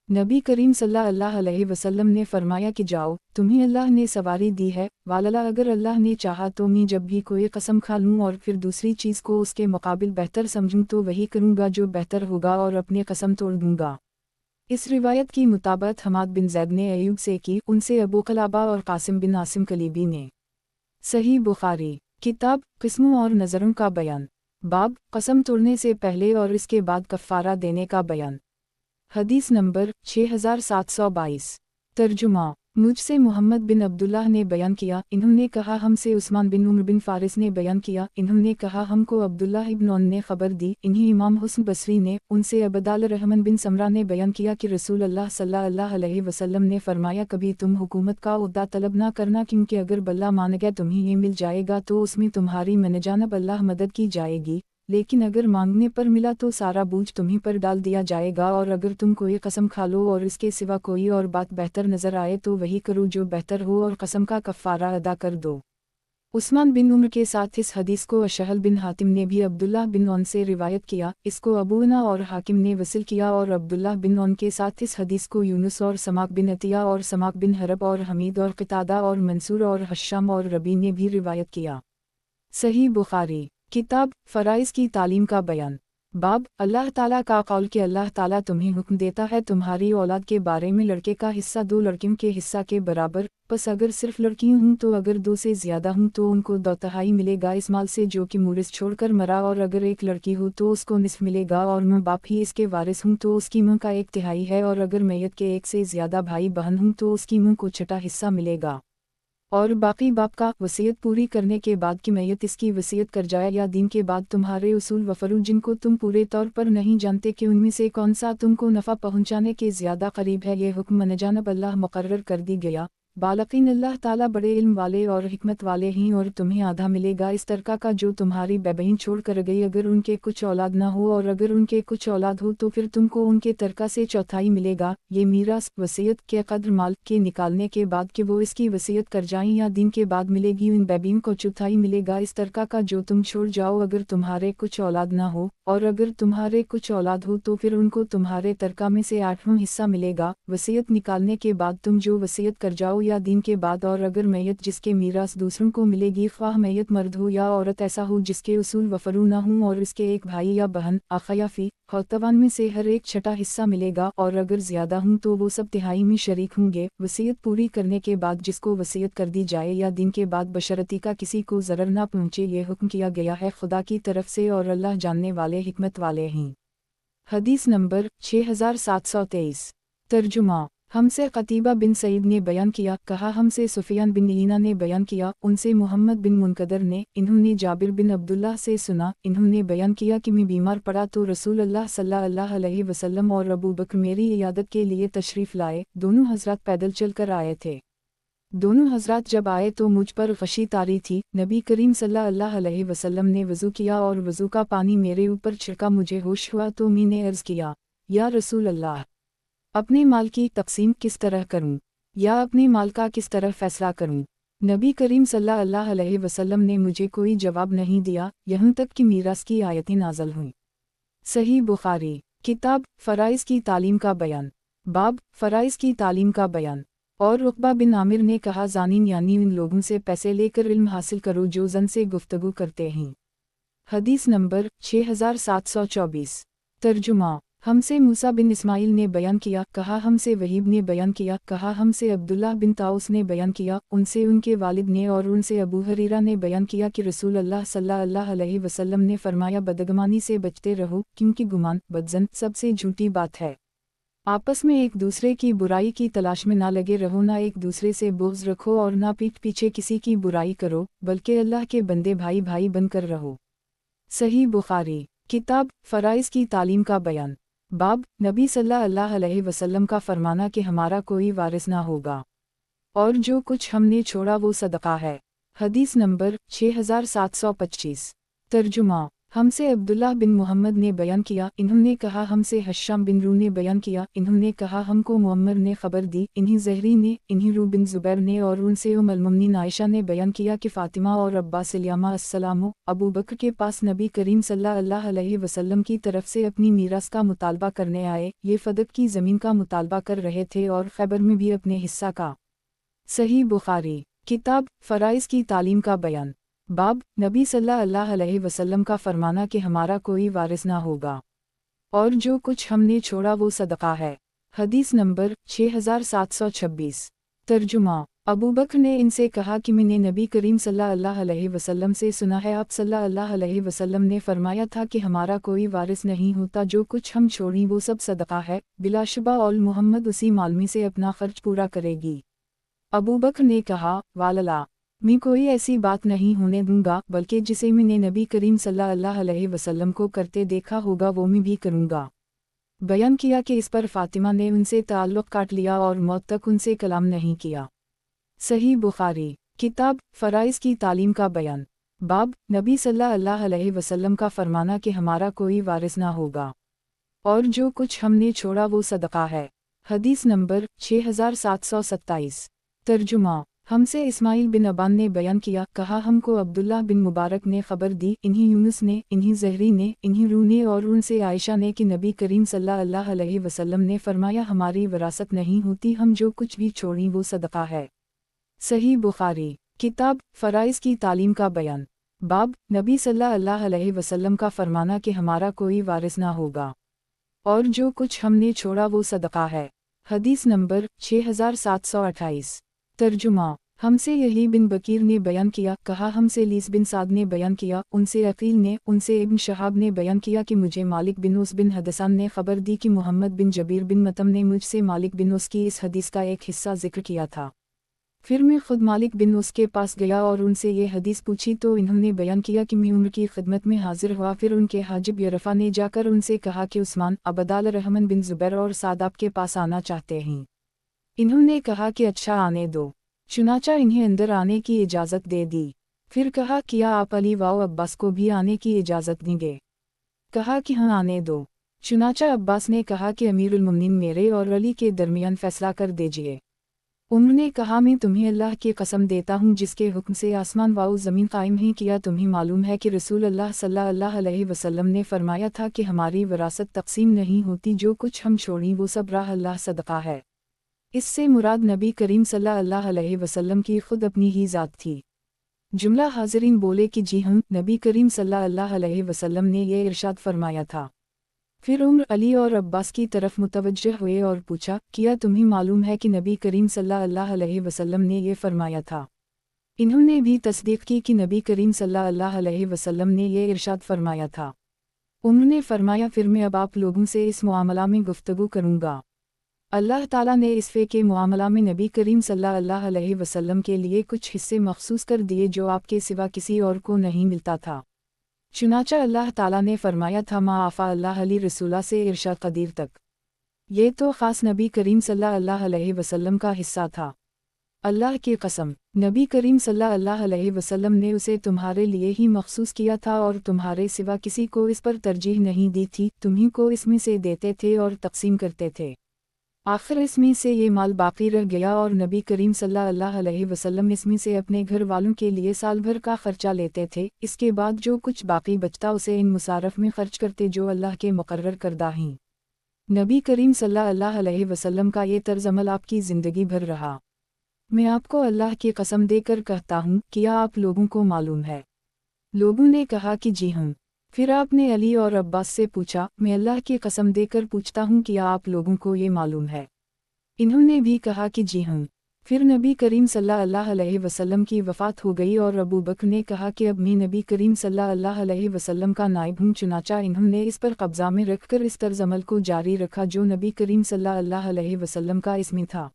नबी करीम सल्लल्लाहु अलैहि वसल्लम ने फरमाया कि जाओ, तुम्हें अल्लाह ने सवारी दी है। वालला, अगर अल्लाह ने चाहा तो मैं जब भी कोई कसम खा लूँ और फिर दूसरी चीज़ को उसके मुकाबिल बेहतर समझूँ तो वही करूँगा जो बेहतर होगा और अपनी कसम तोड़ दूँगा। इस रिवायत की मुताबिक हमाद बिन ज़ैद ने अयूब से की, उनसे अबू क़लाबा और कासिम बिन आसिम कलीबी ने। सही बुखारी किताब किस्मों और नज़रों का बयान। बाब कसम तोड़ने से पहले और इसके बाद कफ़ारा देने का बयान। हदीस नंबर 6722। तर्जुमा। मुझसे मोहम्मद बिन अब्दुल्लाह ने बयान किया, इन्होंने कहा हमसे उस्मान बिन उमर बिन फ़ारिस ने बयान किया, इन्होंने कहा हमको अब्दुल्लाह इब्न औन ने ख़बर दी, इन्हें इमाम हुस्न बसरी ने, उनसे अबदाल रहमान बिन समरा ने बयान किया कि रसूल अल्लाह सल्लल्लाहु अलैहि वसल्लम ने फरमाया, कभी तुम हुकूमत का ओहदा तलब ना करना, क्योंकि अगर बल्ला मान गया तुम्हें ये मिल जाएगा तो उसमें तुम्हारी मनजानब अल्लाह मदद की जाएगी, लेकिन अगर मांगने पर मिला तो सारा बोझ तुम्हीं पर डाल दिया जाएगा। और अगर तुम कोई कसम खा लो और इसके सिवा कोई और बात बेहतर नज़र आए तो वही करो जो बेहतर हो और कसम का कफ़ारा अदा कर दो। उस्मान बिन उमर के साथ इस हदीस को अशहल बिन हातिम ने भी अब्दुल्लाह बिन औन से रिवायत किया, इसको अबूना और हाकिम ने वसील किया और अब्दुल्लाह बिन औन के साथ इस हदीस को यूनुस और समाक बिन अतिया और समाक बिन हरब और हमीद और क़तादा और मंसूर और हश्शाम और रबी ने भी रिवायत किया। सही बुखारी किताब फ़राइज़ की तालीम का बयान। बाब अल्लाह ताला का कौल कि अल्लाह ताला तुम्हें हुक्म देता है तुम्हारी औलाद के बारे में लड़के का हिस्सा 2 लड़कियों के हिस्सा के बराबर, बस अगर सिर्फ लड़कियों हूँ तो अगर 2 से ज़्यादा हूँ तो उनको 2/3 मिलेगा इस माल से जो कि मूरिस छोड़कर मरा, और अगर एक लड़की हो तो उसको निस्फ मिलेगा और माँ बाप ही इसके वारिस हूँ तो उसकी माँ का 1/3 है, और अगर मैयत के 1 से ज़्यादा भाई बहन हूँ तो उसकी माँ को 6वां हिस्सा मिलेगा, और बाकी बाप का वसीयत पूरी करने के बाद कि मैयत इसकी वसीयत कर जाए या दीन के बाद तुम्हारे उसूल व फरूज जिनको तुम पूरे तौर पर नहीं जानते कि उनमें से कौन सा तुमको नफ़ा पहुँचाने के ज़्यादा करीब है, ये हुक्म मनजानब अल्लाह मुकर्रर कर दी गया। बालकीन अल्लाह ताला बड़े इल्म वाले और हिकमत वाले हैं, और तुम्हें आधा मिलेगा इस तरका का जो तुम्हारी बेबहीन छोड़ कर गई अगर उनके कुछ औलाद ना हो, और अगर उनके कुछ औलाद हो तो फिर तुमको उनके तरका से 1/4 मिलेगा। ये मीरास वसीयत के कद्र माल के निकालने के बाद कि वो इसकी वसीयत कर जाएं या दिन के बाद मिलेगी, उन बेबियों को 1/4 मिलेगा इस तरका का जो तुम छोड़ जाओ अगर तुम्हारे कुछ औलाद ना हो, और अगर तुम्हारे कुछ औलाद हो तो फिर उनको तुम्हारे तरका में से 8वां हिस्सा मिलेगा। वसीयत निकालने के बाद तुम जो वसीयत कर जाओ या दीन के बाद, और अगर मैयत जिसके मीरास दूसरों को मिलेगी, ख्वाह मैयत मर्द हो या औरत, ऐसा हो जिसके उसूल वफरू न हों और इसके एक भाई या बहन, आखा या फी खौतवान में से हर एक छठा हिस्सा मिलेगा, और अगर ज़्यादा हों तो वो सब तिहाई में शरीक होंगे। वसीयत पूरी करने के बाद जिसको वसीयत कर दी जाए या दिन के बाद बशर्ती का किसी को ज़रर ना पहुँचे, ये हुक्म किया गया है खुदा की तरफ से, और अल्लाह जानने वाले हिकमत वाले हैं। हदीस नंबर 6723। तर्जुमा। हमसे क़तीबा बिन सईद ने बयान किया, कहा हमसे सुफियान बिन ईना ने बयान किया, उनसे मोहम्मद बिन मुनकदर ने, इन्होंने जाबिर बिन अब्दुल्लाह से सुना, इन्होंने बयान किया कि मैं बीमार पड़ा तो रसूल अल्लाह सल्लल्लाहु अलैहि वसल्लम और अबू बकर मेरी इयादत के लिए तशरीफ़ लाए। दोनों हज़रात पैदल चल कर आए थे। दोनों हज़रात जब आए तो मुझ पर ग़शी तारी थी। नबी करीम सल्लल्लाहु अलैहि वसल्लम ने वज़ू किया और वज़ू का पानी मेरे ऊपर छिड़का। मुझे होश हुआ तो मैंने अर्ज़ किया, या रसूल अल्लाह, अपने माल की तक़सीम किस तरह करूं, या अपने माल का किस तरह फ़ैसला करूं। नबी करीम सल्लल्लाहु अलैहि वसल्लम ने मुझे कोई जवाब नहीं दिया, यहाँ तक कि मीरास की आयतें नाज़िल हुईं। सही बुखारी। किताब फ़राइज़ की तालीम का बयान। बाब फ़राइज़ की तालीम का बयान। और उक़बा बिन आमिर ने कहा, ज़ानिन यानी उन लोगों से पैसे लेकर इल्म हासिल करो जो ज़न से गुफ्तगू करते हैं। हदीस नंबर 6724। तर्जुमा। हमसे मूसा बिन इस्माइल ने बयान किया, कहा हमसे वहीब ने बयान किया, कहा हमसे अब्दुल्लाह बिन ताउस ने बयान किया, उनसे उनके वालिद ने और उनसे अबू हरीरा ने बयान किया कि रसूल अल्लाह सल्लल्लाहु अलैहि वसल्लम ने फरमाया, बदगमानी से बचते रहो, क्योंकि गुमान बदजन सबसे झूठी बात है। आपस में एक दूसरे की बुराई की तलाश में ना लगे रहो, ना एक दूसरे से बुग़्ज़ रखो और ना पीठ पीछे किसी की बुराई करो, बल्कि अल्लाह के बंदे भाई भाई बनकर रहो। सही बुखारी। किताब फ़राइज़ की तालीम का बयान। बाब नबी सल्लल्लाहु अलैहि वसल्लम का फरमाना कि हमारा कोई वारिस ना होगा, और जो कुछ हमने छोड़ा वो सदका है। हदीस नंबर 6725। तर्जुमा। हमसे अब्दुल्लाह बिन मोहम्मद ने बयान किया, इन्होंने कहा हमसे हश्शाम बिन रू ने बयान किया, इन्होंने कहा हमको मुअम्मर ने खबर दी, इन्हीं ज़हरी ने, इन्हीं रू बिन ज़ुबैर ने, और उनसे उम्मुल मोमिनीन आयशा ने बयान किया कि फ़ातिमा और अब्बास इल्यामा अस्सलामु अबू बकर के पास नबी करीम सल्लल्लाहु अलैहि वसल्लम की तरफ से अपनी मीरास का मुतालबा करने आए। ये फ़दक की ज़मीन का मुतालबा कर रहे थे और खैबर में भी अपने हिस्सा का। सही बुखारी। किताब फ़राइज़ की तालीम का बयान। बाब नबी सल्लल्लाहु अलैहि वसल्लम का फरमाना कि हमारा कोई वारिस ना होगा, और जो कुछ हमने छोड़ा वो सदका है। हदीस नंबर 6726। तर्जुमा। अबू बकर ने इनसे कहा कि मैंने नबी करीम सल्लल्लाहु अलैहि वसल्लम से सुना है, आप सल्लल्लाहु अलैहि वसल्लम ने फरमाया था कि हमारा कोई वारिस नहीं होता, जो कुछ हम छोड़ें वो सब सदका है, बिलाशुबा और मोहम्मद उसी मालमी से अपना खर्च पूरा करेगी। अबू बकर ने कहा, वालला, मैं कोई ऐसी बात नहीं होने दूंगा, बल्कि जिसे मैंने नबी करीम सल्लल्लाहु अलैहि वसल्लम को करते देखा होगा वो मैं भी करूंगा। बयान किया कि इस पर फ़ातिमा ने उनसे ताल्लुक़ काट लिया और मौत तक उनसे कलाम नहीं किया। सही बुखारी। किताब फ़राइज़ की तालीम का बयान। बाब नबी सल्लल्लाहु अलैहि वसल्लम का फरमाना कि हमारा कोई वारिस ना होगा, और जो कुछ हमने छोड़ा वो सदका है। हदीस नंबर 6727। तर्जुमा। हमसे इस्माइल बिन अबान ने बयान किया, कहा हमको अब्दुल्लाह बिन मुबारक ने खबर दी, इन्हीं यूनुस ने, इन्हीं ज़हरी ने, इन्हीं रू ने, और उनसे आयशा ने कि नबी करीम सल्लल्लाहु अलैहि वसल्लम ने फरमाया, हमारी विरासत नहीं होती, हम जो कुछ भी छोड़ें वो सदका है। सही बुखारी। किताब फ़राइज़ की तालीम का बयान। बाब नबी सल्लल्लाहु अलैहि वसल्लम का फरमाना कि हमारा कोई वारिस ना होगा, और जो कुछ हमने छोड़ा वो सदका है। हदीस नंबर 6728। तर्जुमा। हमसे यही बिन बकीर ने बयान किया, कहा हमसे लीस बिन साद ने बयान किया, उनसे अकील ने, उनसे इब्न शहाब ने बयान किया कि मुझे मालिक बिन उस बिन हदसान ने खबर दी कि मोहम्मद बिन जबीर बिन मतम ने मुझसे मालिक बिन उस की इस हदीस का एक हिस्सा जिक्र किया था। फिर मैं खुद मालिक बिन उस के पास गया और उनसे ये हदीस पूछी तो इन्होंने बयान किया कि मैं उम्र की खिदमत में हाजिर हुआ। फिर उनके हाजिब यरफ़ा ने जाकर उनसे कहा कि उस्मान, अबदाल रहमान बिन ज़ुबैर और साद आपके पास आना चाहते हैं। इन्होंने कहा कि अच्छा, आने दो। चुनाचा इन्हें अंदर आने की इजाज़त दे दी। फिर कहा, किया आप अली व अब्बास को भी आने की इजाज़त देंगे? कहा कि हाँ, आने दो। चुनाचा अब्बास ने कहा कि अमीरुल मोमिनीन मेरे और अली के दरमियान फ़ैसला कर दीजिए। उन्होंने कहा, मैं तुम्हें अल्लाह की कसम देता हूँ जिसके हुक्म से आसमान व ज़मीन कायम हैं, किया तुम्हें मालूम है कि रसूल अल्लाह सल्लल्लाहु अलैहि वसल्लम ने फरमाया था कि हमारी विरासत तक़सीम नहीं होती, जो कुछ हम छोड़ें वो सब राह अल्लाह सदका है। اس سے مراد نبی کریم صلی اللہ علیہ وسلم کی خود اپنی ہی ذات تھی۔ جملہ حاضرین بولے کہ جی ہم، نبی کریم صلی اللہ علیہ وسلم نے یہ ارشاد فرمایا تھا۔ پھر عمر، علی اور عباس کی طرف متوجہ ہوئے اور پوچھا، کیا تمہیں معلوم ہے کہ نبی کریم صلی اللہ علیہ وسلم نے یہ فرمایا تھا؟ انہوں نے بھی تصدیق کی کہ نبی کریم صلی اللہ علیہ وسلم نے یہ ارشاد فرمایا تھا۔ عمر نے فرمایا، پھر میں اب آپ لوگوں سے اس معاملہ میں گفتگو کروں گا۔ اللہ تعالیٰ نے اس کے معاملہ میں نبی کریم صلی اللہ علیہ وسلم کے لیے کچھ حصے مخصوص کر دیے جو آپ کے سوا کسی اور کو نہیں ملتا تھا۔ چنانچہ اللہ تعالیٰ نے فرمایا تھا، ما آفا اللہ علی رسولہ سے ارشاد قدیر تک، یہ تو خاص نبی کریم صلی اللہ علیہ وسلم کا حصہ تھا۔ اللہ کی قسم، نبی کریم صلی اللہ علیہ وسلم نے اسے تمہارے لیے ہی مخصوص کیا تھا اور تمہارے سوا کسی کو اس پر ترجیح نہیں دی تھی، تمہیں کو اس میں سے دیتے تھے اور تقسیم کرتے تھے۔ آخر اس میں سے یہ مال باقی رہ گیا اور نبی کریم صلی اللہ علیہ وسلم اس میں سے اپنے گھر والوں کے لیے سال بھر کا خرچہ لیتے تھے، اس کے بعد جو کچھ باقی بچتا اسے ان مصارف میں خرچ کرتے جو اللہ کے مقرر کردہ ہیں۔ نبی کریم صلی اللہ علیہ وسلم کا یہ طرز عمل آپ کی زندگی بھر رہا۔ میں آپ کو اللہ کی قسم دے کر کہتا ہوں، کیا آپ لوگوں کو معلوم ہے؟ لوگوں نے کہا کہ جی ہم۔ پھر آپ نے علی اور عباس سے پوچھا، میں اللہ کی قسم دے کر پوچھتا ہوں، کیا آپ لوگوں کو یہ معلوم ہے؟ انہوں نے بھی کہا کہ جی ہم۔ پھر نبی کریم صلی اللہ علیہ وسلم کی وفات ہو گئی اور ابو بکر نے کہا کہ اب میں نبی کریم صلی اللہ علیہ وسلم کا نائب ہوں، چنانچہ انہوں نے اس پر قبضہ میں رکھ کر اس طرز عمل کو جاری رکھا جو نبی کریم صلی اللہ علیہ وسلم کا اس میں تھا۔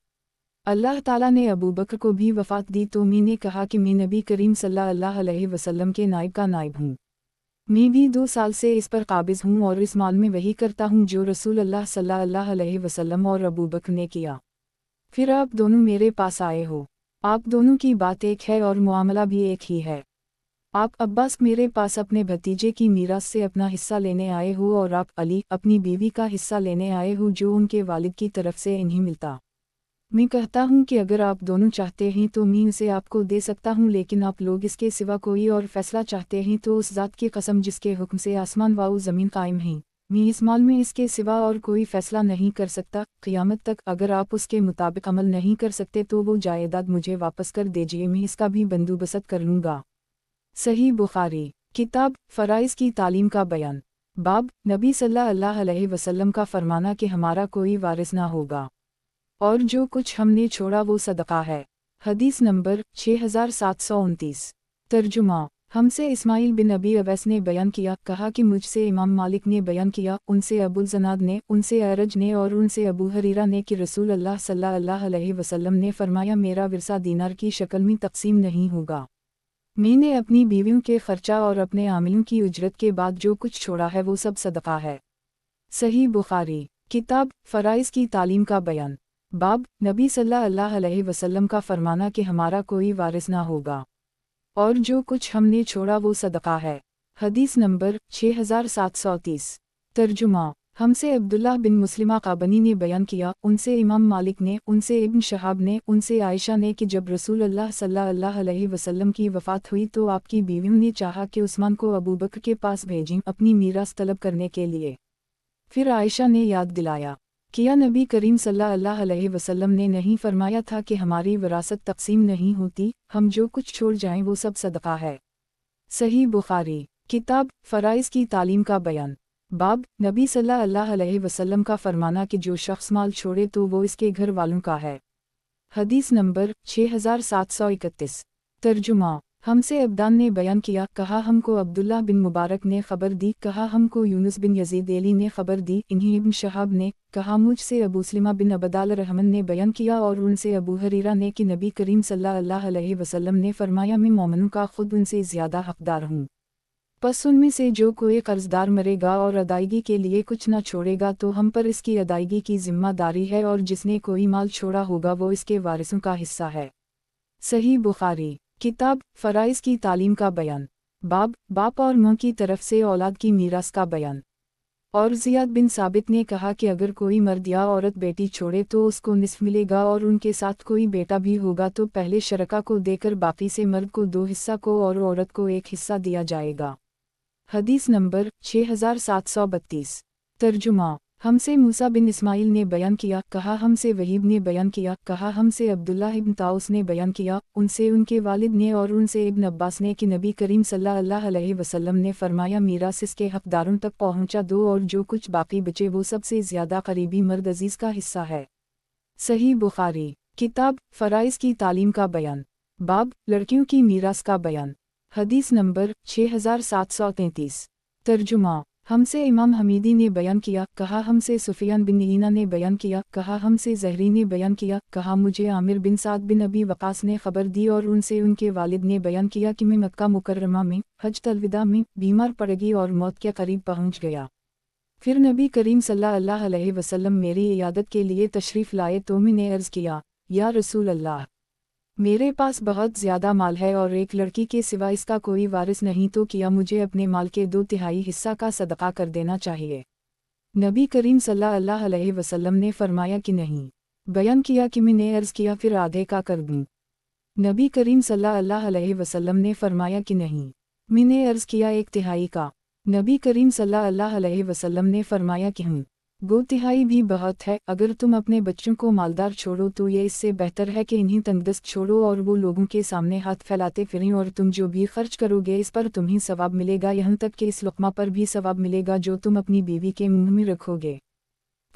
اللہ تعالیٰ نے ابو بکر کو بھی وفات دی تو میں نے کہا کہ میں نبی کریم صلی اللہ علیہ وسلم کے نائب کا نائب ہوں۔ میں بھی 2 سال سے اس پر قابض ہوں اور اس مال میں وہی کرتا ہوں جو رسول اللہ صلی اللہ علیہ وسلم اور ابو بکر نے کیا۔ پھر آپ دونوں میرے پاس آئے ہو، آپ دونوں کی بات ایک ہے اور معاملہ بھی ایک ہی ہے۔ آپ عباس میرے پاس اپنے بھتیجے کی میراث سے اپنا حصہ لینے آئے ہو اور آپ علی اپنی بیوی کا حصہ لینے آئے ہو جو ان کے والد کی طرف سے انہیں ملتا۔ میں کہتا ہوں کہ اگر آپ دونوں چاہتے ہیں تو میں اسے آپ کو دے سکتا ہوں، لیکن آپ لوگ اس کے سوا کوئی اور فیصلہ چاہتے ہیں تو اس ذات کی قسم جس کے حکم سے آسمان و زمین قائم ہیں، میں اس مال میں اس کے سوا اور کوئی فیصلہ نہیں کر سکتا۔ قیامت تک اگر آپ اس کے مطابق عمل نہیں کر سکتے تو وہ جائیداد مجھے واپس کر دیجیے، میں اس کا بھی بندوبست کر لوں گا۔ صحیح بخاری، کتاب فرائض کی تعلیم کا بیان، باب نبی صلی اللہ علیہ وسلم کا فرمانا کہ ہمارا کوئی وارث نہ ہوگا اور جو کچھ ہم نے چھوڑا وہ صدقہ ہے۔ حدیث نمبر 6729۔ ترجمہ، ہم سے اسماعیل بن ابی اویس نے بیان کیا، کہا کہ مجھ سے امام مالک نے بیان کیا، ان سے ابو الزناد نے، ان سے اعرج نے اور ان سے ابو ہریرہ نے کہ رسول اللہ صلی اللہ علیہ وسلم نے فرمایا، میرا ورثہ دینار کی شکل میں تقسیم نہیں ہوگا۔ میں نے اپنی بیویوں کے خرچہ اور اپنے عاملوں کی اجرت کے بعد جو کچھ چھوڑا ہے وہ سب صدقہ ہے۔ صحیح بخاری، کتاب فرائض کی تعلیم کا بیان، باب نبی صلی اللہ علیہ وسلم کا فرمانا کہ ہمارا کوئی وارث نہ ہوگا اور جو کچھ ہم نے چھوڑا وہ صدقہ ہے۔ حدیث نمبر 6730۔ ترجمہ، ہم سے عبداللہ بن مسلمہ قابنی نے بیان کیا، ان سے امام مالک نے، ان سے ابن شہاب نے، ان سے عائشہ نے کہ جب رسول اللہ صلی اللہ علیہ وسلم کی وفات ہوئی تو آپ کی بیویوں نے چاہا کہ عثمان کو ابو بکر کے پاس بھیجیں اپنی میراث طلب کرنے کے لیے۔ پھر عائشہ نے یاد دلایا، کیا نبی کریم صلی اللہ علیہ وسلم نے نہیں فرمایا تھا کہ ہماری وراثت تقسیم نہیں ہوتی، ہم جو کچھ چھوڑ جائیں وہ سب صدقہ ہے۔ صحیح بخاری، کتاب فرائض کی تعلیم کا بیان، باب نبی صلی اللہ علیہ وسلم کا فرمانا کہ جو شخص مال چھوڑے تو وہ اس کے گھر والوں کا ہے۔ حدیث نمبر 6731۔ ترجمہ، ہم سے عبدان نے بیان کیا، کہا ہم کو عبداللہ بن مبارک نے خبر دی، کہا ہم کو یونس بن یزید ایلی نے خبر دی، انہیں ابن شہاب نے، کہا مجھ سے ابو سلمہ بن عبدال الرحمن نے بیان کیا اور ان سے ابو ہریرہ نے کہ نبی کریم صلی اللہ علیہ وسلم نے فرمایا، میں مومنوں کا خود ان سے زیادہ حقدار ہوں۔ پس ان میں سے جو کوئی قرضدار مرے گا اور ادائیگی کے لیے کچھ نہ چھوڑے گا تو ہم پر اس کی ادائیگی کی ذمہ داری ہے، اور جس نے کوئی مال چھوڑا ہوگا وہ اس کے وارثوں کا حصہ ہے۔ صحیح بخاری، کتاب فرائض کی تعلیم کا بیان، باب باپ اور ماں کی طرف سے اولاد کی میراث کا بیان۔ اور زیاد بن ثابت نے کہا کہ اگر کوئی مرد یا عورت بیٹی چھوڑے تو اس کو نصف ملے گا، اور ان کے ساتھ کوئی بیٹا بھی ہوگا تو پہلے شرکا کو دے کر باقی سے مرد کو 2 حصہ کو اور عورت کو 1 حصہ دیا جائے گا۔ حدیث نمبر 6732۔ ترجمہ، हमसे मूसा बिन इस्माइल ने बयान किया, कहा हमसे वहीब ने बयान किया, कहा हमसे अब्दुल्ला इब्न ताउस ने बयान किया, उनसे उनके वालिद ने और उनसे इब्न अब्बास ने कि नबी करीम सल्लल्लाहु अलैहि वसल्लम ने फरमाया, मीरास इसके हकदारों तक पहुँचा दो और जो कुछ बाकी बचे वो सबसे ज़्यादा करीबी मर्द अजीज़ का हिस्सा है। सही बुखारी किताब फ़राइज़ की तालीम का बयान, बाब लड़कियों की मीरास का बयान। हदीस नंबर 6733। तर्जुमा हमसे इमाम हमीदी ने बयान किया, कहा हमसे सुफियान बिन ईना ने बयान किया, कहा हमसे ज़हरी ने बयान किया, कहा मुझे आमिर बिन साद बिन अबी वक़ास ने खबर दी और उनसे उनके वालिद ने बयान किया कि मैं मक्का मुकर्रमा में हज अलविदा में बीमार पड़ गई और मौत के करीब पहुँच गया। फिर नबी करीम सल्लल्लाहु अलैहि वसल्लम मेरी इयादत के लिए तशरीफ़ लाए तो मैंने अर्ज़ किया, या रसूल अल्लाह, मेरे पास बहुत ज़्यादा माल है और एक लड़की के सिवा इसका कोई वारिस नहीं, तो किया मुझे अपने माल के 2/3 हिस्सा का सदका कर देना चाहिए। नबी करीम सल्लल्लाहु अलैहि वसल्लम ने फरमाया कि नहीं। बयान किया कि मैंने अर्ज़ किया फिर आधे का कर दूँ। नबी करीम सल्लल्लाहु अलैहि वसल्लम ने फरमाया कि नहीं। मैंने अर्ज़ किया 1/3 का। नबी करीम सल्लल्लाहु अलैहि वसल्लम ने फरमाया कि 2/3 भी बहुत है। अगर तुम अपने बच्चों को मालदार छोड़ो तो ये इससे बेहतर है कि इन्हीं तंगदस्त छोड़ो और वो लोगों के सामने हाथ फैलाते फिरें, और तुम जो भी खर्च करोगे इस पर तुम्हें सवाब मिलेगा, यहाँ तक कि इस लुक़मा पर भी सवाब मिलेगा जो तुम अपनी बीवी के मुंह में रखोगे।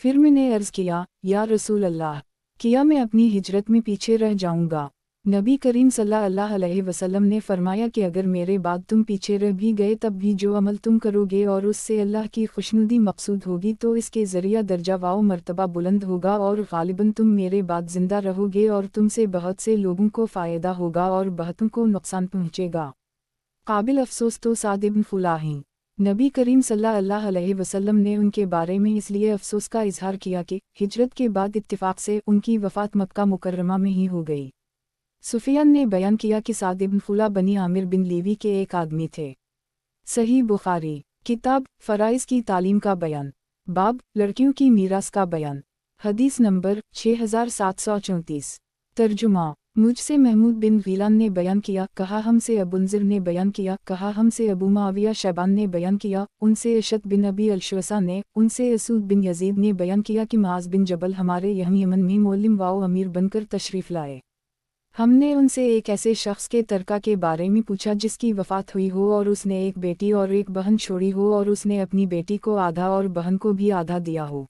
फिर मैंने अर्ज़ किया, या रसूल अल्लाह, किया मैं अपनी हिजरत में पीछे रह जाऊँगा। नबी करीम सल्लल्लाहु अलैहि वसल्लम ने फरमाया कि अगर मेरे बाद तुम पीछे रह भी गए तब भी जो अमल तुम करोगे और उससे अल्लाह की खुशनुदी मकसूद होगी तो इसके ज़रिया दर्जा वाओ मर्तबा बुलंद होगा और गालिबन तुम मेरे बाद ज़िंदा रहोगे और तुमसे बहुत से लोगों को फ़ायदा होगा और बहुतों को नुकसान पहुँचेगा। काबिल अफसोस तो साद इब्न खुला हैं। नबी करीम सल्लल्लाहु अलैहि वसल्लम ने उनके बारे में इसलिए अफसोस का इजहार किया कि हिजरत के बाद इत्तिफाक से उनकी वफ़ात मक्का मुकर्रमा में ही हो गई। सुफियान ने बयान किया कि साद इब्न खुला बनी आमिर बिन लेवी के एक आदमी थे। सही बुखारी किताब फ़राइज़ की तालीम का बयान, बाब लड़कियों की मीरास का बयान। हदीस नंबर 6734। तर्जुमा मुझसे महमूद बिन गीलान ने बयान किया, कहा हमसे अबुनज़िर ने बयान किया, कहा हमसे अबू मुआविया शैबान ने बयान किया, उनसे अशत बिन अबी अलशवसा ने, उनसे असूद बिन यजीद ने बयान किया कि मुआज़ बिन जबल हमारे यहाँ यमन में मोलिम वाओ अमीर बनकर तशरीफ़ लाए। हमने उनसे एक ऐसे शख्स के तरका के बारे में पूछा जिसकी वफ़ात हुई हो और उसने एक बेटी और एक बहन छोड़ी हो और उसने अपनी बेटी को आधा और बहन को भी आधा दिया हो।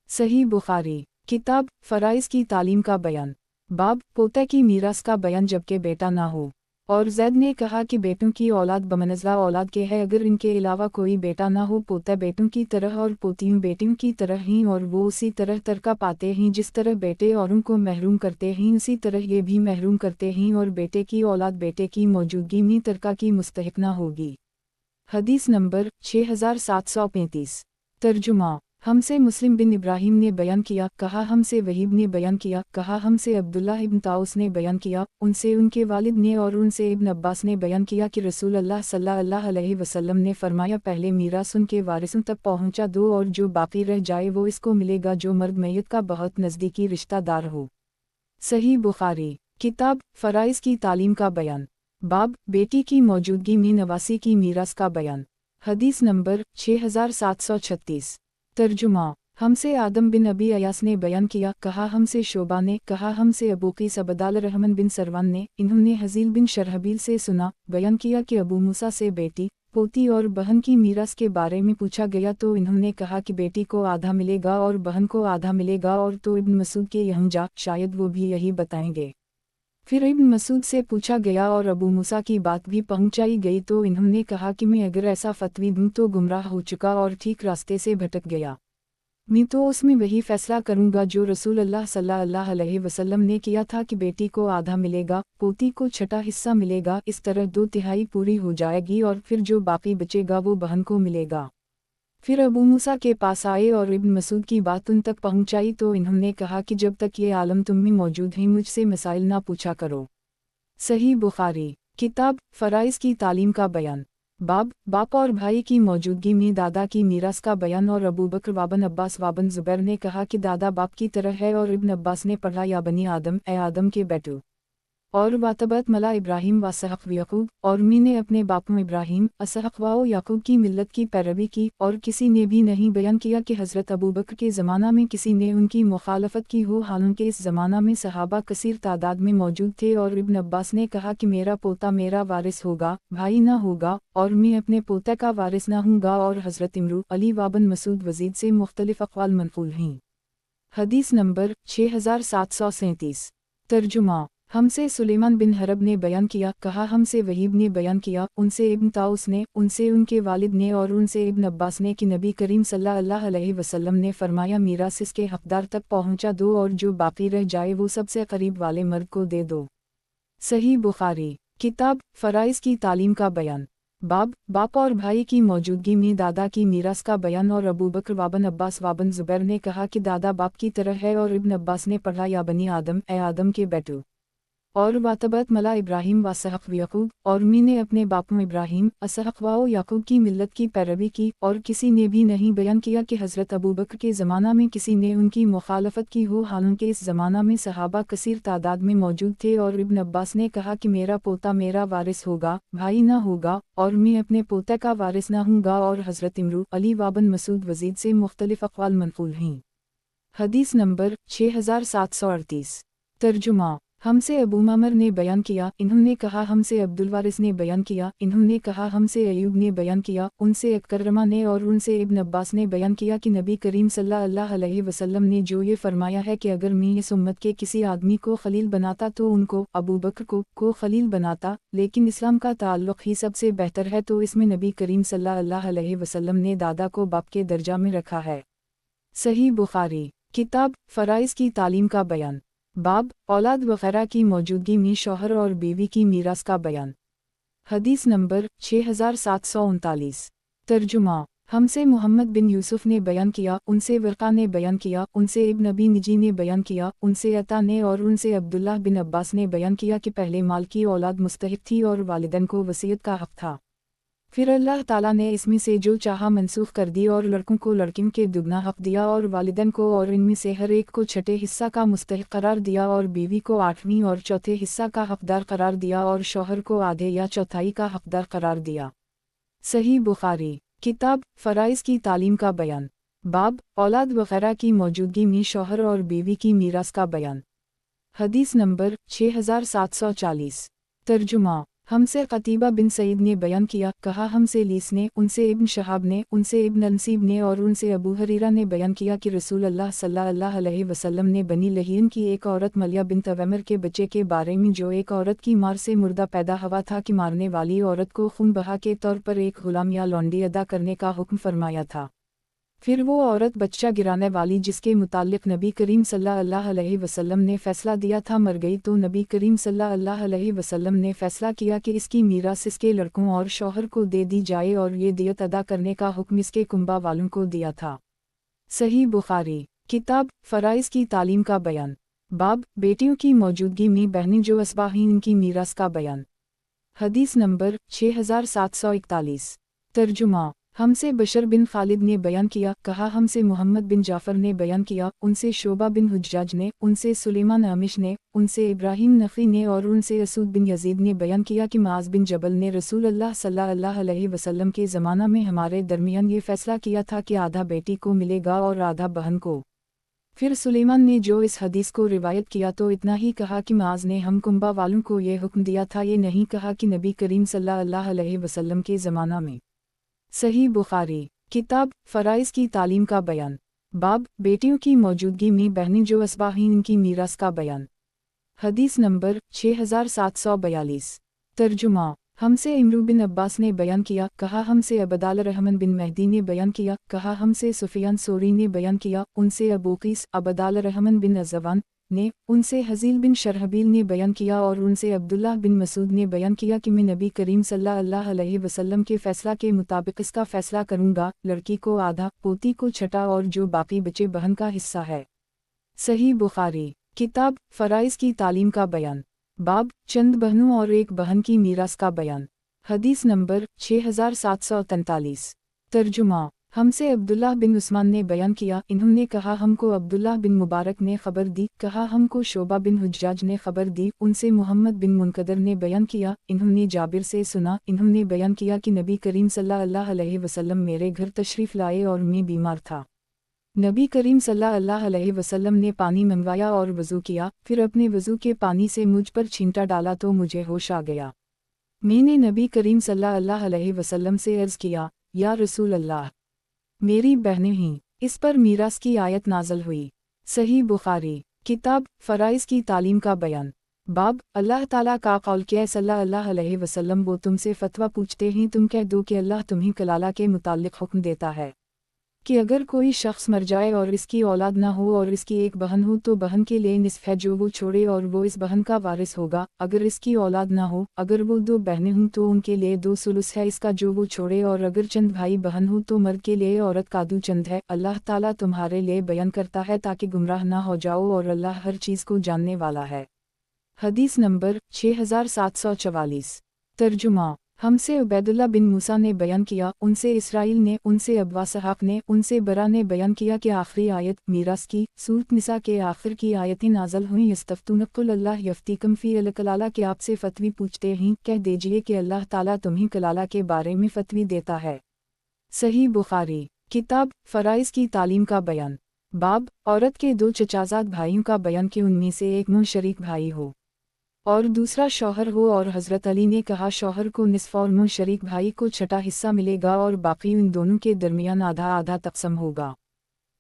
सही बुखारी किताब फ़राइज़ की तालीम का बयान, बाब पोते की मीरास का बयान जबकि बेटा ना हो। और ज़ैद ने कहा कि बेटों की औलाद बमनज़ला औलाद के है, अगर इनके अलावा कोई बेटा ना हो पोते बेटों की तरह और पोतियों बेटियों की तरह ही, और वो उसी तरह तरका पाते हैं जिस तरह बेटे औरों को महरूम करते हैं उसी तरह ये भी महरूम करते हैं, और बेटे की औलाद बेटे की मौजूदगी में तरका की मुस्तहिक ना होगी। हदीस नंबर 6735। तर्जुमा हमसे मुस्लिम बिन इब्राहिम ने बयान किया, कहा हमसे वहीब ने बयान किया, कहा हमसे अब्दुल्ला इब्न ताउस ने बयान किया, उनसे उनके वालिद ने और उनसे इब्न अब्बास ने बयान किया कि रसूल अल्लाह सल्लल्लाहु अलैहि वसल्लम ने फरमाया, पहले मीरास उनके वारिसों तक पहुँचा दो और जो बाकी रह जाए वो इसको मिलेगा जो मर्द मैयत का बहुत नज़दीकी रिश्तेदार हो। सही बुखारी किताब फ़राइज़ की तालीम का बयान, बाब बेटी की मौजूदगी में नवासी की मीरास का बयान। हदीस नंबर 6736। तर्जुमा हमसे आदम बिन अबी अयास ने बयान किया, कहा हमसे शोबा ने, कहा हमसे अबू क़ीस अबदाल रहमान बिन सरवान ने, इन्होंने हज़ील बिन शरहबील से सुना, बयान किया कि अबू मूसा से बेटी पोती और बहन की मीरास के बारे में पूछा गया तो इन्होंने कहा कि बेटी को आधा मिलेगा और बहन को आधा मिलेगा, और तो इब्न मसूद के यहाँ जा, शायद वो भी यही बताएंगे। फिर इब्न मसूद से पूछा गया और अबू मूसा की बात भी पहुंचाई गई तो इन्होंने कहा कि मैं अगर ऐसा फतवी दूं तो गुमराह हो चुका और ठीक रास्ते से भटक गया। मैं तो उसमें वही फैसला करूंगा जो रसूल अल्लाह सल्लल्लाहु अलैहि वसल्लम ने किया था कि बेटी को आधा मिलेगा, पोती को छठा हिस्सा मिलेगा, इस तरह 2/3 पूरी हो जाएगी और फिर जो बाकी बचेगा वो बहन को मिलेगा। फिर अबू मूसा के पास आए और इब्न मसूद की बात उन तक पहुंचाई तो इन्होंने कहा कि जब तक ये आलम तुम में मौजूद हैं मुझसे मसाइल ना पूछा करो। सही बुखारी किताब फ़राइज़ की तालीम का बयान, बाब बाप और भाई की मौजूदगी में दादा की मीरास का बयान। और अबू बकर वाबन अब्बास वाबन ज़ुबैर ने कहा कि दादा बाप की तरह है, और इब्न अब्बास ने पढ़ा, या बनी आदम ए आदम के बेटो। اور वातबत मला इब्राहिम व असहक़ यकूब, और मी ने अपने बापों इब्राहिम, असहक़ व याकूब की मिल्लत की पैरवी की, और किसी ने भी नहीं बयान किया कि हज़रत अबू बकर के ज़माना में किसी ने उनकी मुखालफत की हो, हालांकि इस ज़माना में सहाबा कसीर तादाद में मौजूद थे। और इब्न अब्बास ने कहा कि मेरा पोता मेरा वारिस होगा, भाई न होगा, और मैं अपने पोते का वारिस न हूँगा। और हज़रत इमरू अली वाबन मसूद वज़ीद से मुख्तलिफ़ अक़वाल मनक़ूल हैं। हदीस नंबर 6737। तर्जुमा। हमसे सुलेमान बिन हरब ने बयान किया, कहा हमसे वहीब ने बयान किया, उनसे इब्न ताउस ने, उनसे उनके वालिद ने, और उनसे इब्न अब्बास ने कि नबी करीम सल्लल्लाहु अलैहि वसल्लम ने फरमाया, मीरास इसके हक़दार तक पहुँचा दो और जो बाकी रह जाए वो सबसे करीब वाले मर्द को दे दो। सही बुखारी। किताब फ़राइज़ की तालीम का बयान। बाब बाप और भाई की मौजूदगी में दादा की मीरास का बयान। और अबू बकर वाबन अब्बास वाबन ज़ुबैर ने कहा कि दादा बाप की तरह है। और इब्न अब्बास ने पढ़ा, या बनी आदम, ए आदम के बेटो। और वातबत मला इब्राहिम व असहक़ यकूब, और मी ने अपने बापों इब्राहिम, असहक़ व याकूब की मिल्लत की पैरवी की, और किसी ने भी नहीं बयान किया कि हज़रत अबू बकर के ज़माना में किसी ने उनकी मुखालफत की हो, हालांकि इस ज़माना में सहाबा कसीर तादाद में मौजूद थे। और इब्न अब्बास ने कहा कि मेरा पोता मेरा वारिस होगा, भाई न होगा, और मैं अपने पोते का वारिस न हूँगा। और हज़रत इमरू अली वाबन मसूद वज़ीद से मुख्तलिफ़ अक़वाल मनक़ूल हैं। हदीस नंबर 6738। तर्जुमा। हमसे अबू ममर ने बयान किया, इन्होंने कहा हमसे अब्दुल वारिस ने बयान किया, इन्होंने कहा हमसे अयूब ने बयान किया, उनसे अकरमा ने, और उनसे इब्न अब्बास ने बयान किया कि नबी करीम सल्लल्लाहु अलैहि वसल्लम ने जो ये फरमाया है कि अगर मैं इस उम्मत के किसी आदमी को खलील बनाता तो उनको, अबू बकर को खलील बनाता, लेकिन इस्लाम का ताल्लुक़ ही सबसे बेहतर है तो इसमें नबी करीम सल्लल्लाहु अलैहि वसल्लम ने दादा को बाप के दर्जा में रखा है। सही बुखारी। किताब फ़राइज़ की तालीम का बयान। बाब औलाद वग़ैरह की मौजूदगी में शौहर और बीवी की मीरास का बयान। हदीस नंबर 6739। तर्जुमा। हमसे मोहम्मद बिन यूसुफ ने बयान किया, उनसे वर्क़ा ने बयान किया, उनसे इब्न अबी निजी ने बयान किया, उनसे अता ने, और उनसे अब्दुल्लाह बिन अब्बास ने बयान किया कि पहले माल की औलाद मुस्तहिक़ थी और वालिदैन को वसीयत का हक़ था। फिर अल्लाह ताला ने इसमें से जो चाहा मनसूख कर दी और लड़कों को लड़कियों के दुगना हक़ दिया और वालिदैन को और इनमें से हर एक को छठे हिस्सा का मुस्तहिक़ करार दिया और बीवी को आठवीं और चौथे हिस्सा का हक़दार करार दिया और शौहर को आधे या चौथाई का हक़दार करार दिया। सही बुखारी। किताब फ़राइज़ की तालीम का बयान। बाब औलाद वग़ैरह की मौजूदगी में शौहर और बीवी की मीरास का बयान। हदीस नंबर 6740। तर्जुमा। हमसे क़तीबा बिन सईद ने बयान किया, कहा हमसे लीस ने, उनसे इब्न शहाब ने, उनसे इब्न नसीब ने, और उनसे अबू हरीरा ने बयान किया कि रसूल अल्लाह सल्लल्लाहु अलैहि वसल्लम ने बनी लहीन की एक औरत मलिया बिन्त अवैमर के बच्चे के बारे में जो एक औरत की मार से मुर्दा पैदा हुआ था कि मारने वाली औरत को खून बहा के तौर पर एक गुलाम या लौंडी अदा करने का हुक्म फरमाया था। फिर वो औरत बच्चा गिराने वाली जिसके मुताल्लिक़ नबी करीम सल्लल्लाहु अलैहि वसल्लम ने फ़ैसला दिया था मर गई तो नबी करीम सल्लल्लाहु अलैहि वसल्लम ने फ़ैसला किया कि इसकी मीरास इसके लड़कों और शौहर को दे दी जाए और ये दियत अदा करने का हुक्म इसके कुंबा वालों को दिया था। सही बुखारी। किताब फ़राइज़ की तालीम का बयान। बाब बेटियों की मौजूदगी में बहनें जो असबाहीन की मीरास का बयान। हदीस नंबर 6741। तर्जुमा। हमसे बशर बिन खालिद ने बयान किया, कहा हमसे मोहम्मद बिन जाफ़र ने बयान किया, उनसे शोबा बिन हुज्जाज ने, उनसे सुलेमान आमिश ने, उनसे इब्राहिम नख़ी ने, और उनसे असूद बिन यजीद ने बयान किया कि मुआज़ बिन जबल ने रसूल अल्लाह सल्लल्लाहु अलैहि वसल्लम के ज़माना में हमारे दरमियान ये फ़ैसला किया था कि आधा बेटी को मिलेगा और आधा बहन को। फिर सुलेमान ने जो इस हदीस को रिवायत किया तो इतना ही कहा कि मुआज़ ने हम कुंबा वालों को ये हुक्म दिया था, ये नहीं कहा कि नबी करीम सल्लल्लाहु अलैहि वसल्लम के ज़माना में। सही बुखारी। किताब फ़राइज़ की तालीम का बयान। बाब बेटियों की मौजूदगी में बहनें जो असबाहीन की मीरास का बयान। हदीस नंबर 6742। तर्जुमा। हमसे इमरू बिन अब्बास ने बयान किया, कहा हमसे अबदाल रहमान बिन महदी ने बयान किया, कहा हमसे सुफियान सोरी ने बयान किया, उनसे अबू क़ीस अबदाल रहमान बिन अज़वान ने, उनसे हज़ील बिन शरहबील ने बयान किया, और उनसे अब्दुल्लाह बिन मसूद ने बयान किया कि मैं नबी करीम सल्लल्लाहु अलैहि वसल्लम के फ़ैसला के मुताबिक इसका फ़ैसला करूँगा, लड़की को आधा, पोती को छठा, और जो बाकी बचे बहन का हिस्सा है। सही बुखारी। किताब फ़राइज़ की तालीम का बयान। बाब चंद बहनों और एक बहन की मीरास का बयान। हदीस नंबर 6743। तर्जुमा। हमसे अब्दुल्लाह बिन उस्मान ने बयान किया, इन्होंने कहा हमको अब्दुल्लाह बिन मुबारक ने खबर दी, कहा हमको शोबा बिन हुज्जाज ने खबर दी, उनसे मोहम्मद बिन मुनकदर ने बयान किया, इन्होंने जाबिर से सुना, इन्होंने बयान किया कि नबी करीम सल्लल्लाहु अलैहि वसल्लम मेरे घर तशरीफ़ लाए और मैं बीमार था। नबी करीम सल्लल्लाहु अलैहि वसल्लम ने पानी मंगवाया और वज़ू किया, फिर अपने वज़ू के पानी से मुझ पर छींटा डाला तो मुझे होश आ गया। मैंने नबी करीम सल्लल्लाहु अलैहि वसल्लम से अर्ज़ किया, या रसूल अल्लाह, मेरी बहनें हैं। इस पर मीरास की आयत नाज़िल हुई। सही बुखारी किताब फ़राइज़ की तालीम का बयान। बाब अल्लाह ताला का कौल क्या सल्लल्लाहु अलैहि वसल्लम वो तुमसे फ़तवा पूछते हैं, तुम कह दो कि अल्लाह तुम्हें कलाला के मुताल्लिक़ हुक्म देता है कि अगर कोई शख्स मर जाए और इसकी औलाद ना हो और इसकी एक बहन हो तो बहन के लिए निस्फ़ है जो वो छोड़े और वो इस बहन का वारिस होगा। अगर इसकी औलाद ना हो, अगर वो 2 बहनें हों तो उनके लिए 2 सुलुस है इसका जो वो छोड़े, और अगर चंद भाई बहन हो तो मर्द के लिए औरत का 2 चंद है। अल्लाह ताला तुम्हारे लिए बयान करता है ताकि गुमराह ना हो जाओ, और अल्लाह हर चीज़ को जानने वाला है। हदीस नंबर 6744। तर्जुमा हमसे उबैदुल्लाह बिन मूसा ने बयान किया, उनसे इसराइल ने, उनसे अब्वा सहाक ने, उनसे बरा ने बयान किया कि आखिरी आयत मीरास की सूरत निसा के आखिर की आयतें नाज़िल हुई। यस्तफ्तूनक कुल अल्लाह यफ्तीकुम फी अल कलाला के आपसे फतवी पूछते हैं, कह दीजिए कि अल्लाह ताला तुम्हें कलाला के बारे में फतवी देता है। सही बुखारी किताब फ़राइज़ की तालीम का बयान। बाब औरत के 2 चचाज़ाद भाइयों का बयान कि उनमें से एक मुनशरीक भाई हो और दूसरा शौहर हो, और हज़रत अली ने कहा शौहर को निस्फ़ और मुनशरीक भाई को छठा हिस्सा मिलेगा और बाकी इन दोनों के दरमियान आधा आधा तक़सम होगा।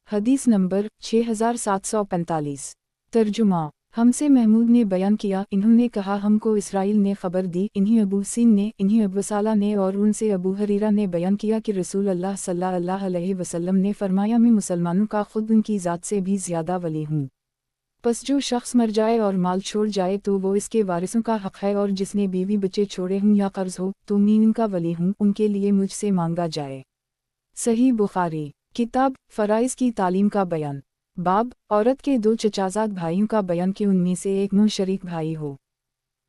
हदीस नंबर 6745। तर्जुमा हमसे महमूद ने बयान किया, इन्होंने कहा हमको इसराइल ने खबर दी, इन्हीं अबू सीन ने, इन्हीं अबू साला ने, और उनसे अबू हरीरा ने बयान किया कि रसूल अल्लाह सल्लल्लाहु अलैहि वसल्लम ने फरमाया, मैं मुसलमानों का खुद उनकी ज़ात से भी ज़्यादा वली हूँ। बस जो शख्स मर जाए और माल छोड़ जाए तो वो इसके वारिसों का हक़ है, और जिसने बीवी बच्चे छोड़े हों या कर्ज हो तो मैं इनका वली हूँ, उनके लिए मुझसे मांगा जाए। सही बुखारी किताब फ़राइज़ की तालीम का बयान। बाब औरत के 2 चचाज़ाद भाइयों का बयान कि उनमें से एक मुनशरीक भाई हो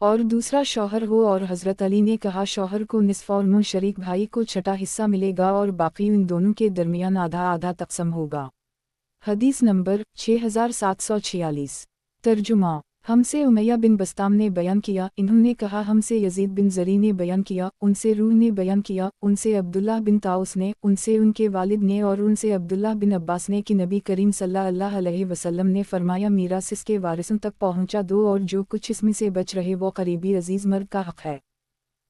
और दूसरा शौहर हो, और हज़रत अली ने कहा शौहर को निस्फ़ और मुनशरीक भाई को छठा हिस्सा मिलेगा और बाकी इन दोनों के दरमियान आधा आधा तक़सम होगा। हदीस नंबर 6746। तर्जुमा हमसे उमैया बिन बस्ताम ने बयान किया, इन्होंने कहा हमसे यजीद बिन ज़री ने बयान किया, उनसे रूह ने बयान किया, उनसे अब्दुल्लाह बिन ताउस ने, उनसे उनके वालिद ने, और उनसे अब्दुल्लाह बिन अब्बास ने कि नबी करीम सल्लल्लाहु अलैहि वसल्लम ने फरमाया मीरास इसके वारिसों तक पहुँचा दो, और जो कुछ इसमें से बच रहे वो करीबी अजीज़ मर्द का हक़ है।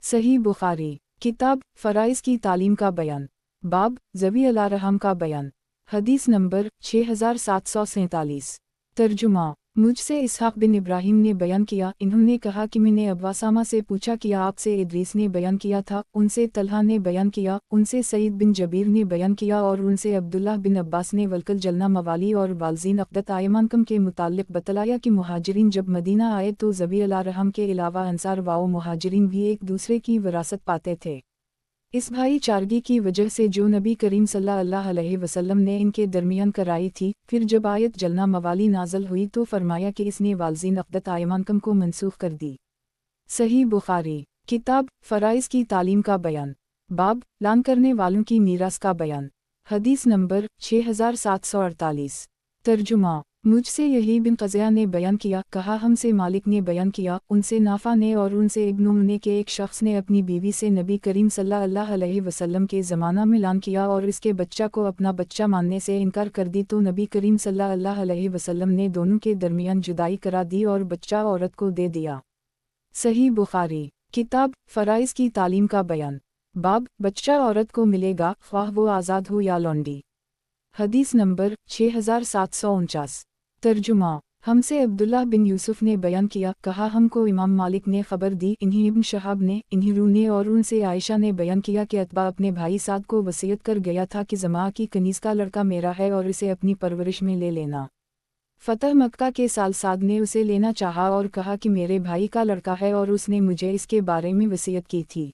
सही बुखारी किताब फ़राइज़ की तालीम का बयान। बाब ज़वी अला रहम का बयान। हदीस नंबर 6747। तर्जुमा मुझसे इसहाक़ बिन इब्राहिम ने बयान किया, इन्होंने कहा कि मैंने अब्बासामा से पूछा कि आपसे इदरीस ने बयान किया था, उनसे तलहा ने बयान किया, उनसे सईद बिन जबीर ने बयान किया, और उनसे अब्दुल्लाह बिन अब्बास ने वलकल जलना मवाली और वालजीन अक़दत आयमानकम के मुताल्लिक़ बतलाया कि मुहाजिरीन जब मदीना आए तो ज़वी अला रहम के अलावा अंसार वाओ मुहाजिरीन भी एक दूसरे की विरासत पाते थे। इस भाईचारगी की वजह से जो नबी करीम सल्लल्लाहु अलैहि वसल्लम ने इनके दरमियान कराई थी, फिर जब आयत जलना मवाली नाज़िल हुई तो फरमाया कि इसने वालजीन अक़दत आयमानकम को मनसूख कर दी। सही बुखारी किताब फ़राइज़ की तालीम का बयान। बाब लान करने वालों की मीरास का बयान। हदीस नंबर 6748। तर्जुमा मुझसे यही बिन क़ज़िया ने बयान किया, कहा हमसे मालिक ने बयान किया, उनसे नाफ़ा ने, और उनसे इब्न उम ने के एक शख्स ने अपनी बीवी से नबी करीम सल्लल्लाहु अलैहि वसल्लम के ज़माना में लान किया और इसके बच्चा को अपना बच्चा मानने से इनकार कर दी, तो नबी करीम सल्लल्लाहु अलैहि वसल्लम ने दोनों के दरमियान जुदाई करा दी और बच्चा औरत को दे दिया। सही बुखारी किताब फ़राइज़ की तालीम का बयान। बाब बच्चा औरत को मिलेगा, ख्वाह वो आज़ाद हो या लौंडी। हदीस नंबर 6749। तर्जुमा हमसे अब्दुल्लाह बिन यूसुफ ने बयान किया, कहा हमको इमाम मालिक ने खबर दी, इन्हीं इब्न शहाब ने, इन्हीं रू ने, और उनसे आयशा ने बयान किया कि अतबा अपने भाई साद को वसीयत कर गया था कि जमा की कनीज़ का लड़का मेरा है और इसे अपनी परवरिश में ले लेना। फ़तह मक्का के साल साद ने उसे लेना चाहा और कहा कि मेरे भाई का लड़का है और उसने मुझे इसके बारे में वसीयत की थी।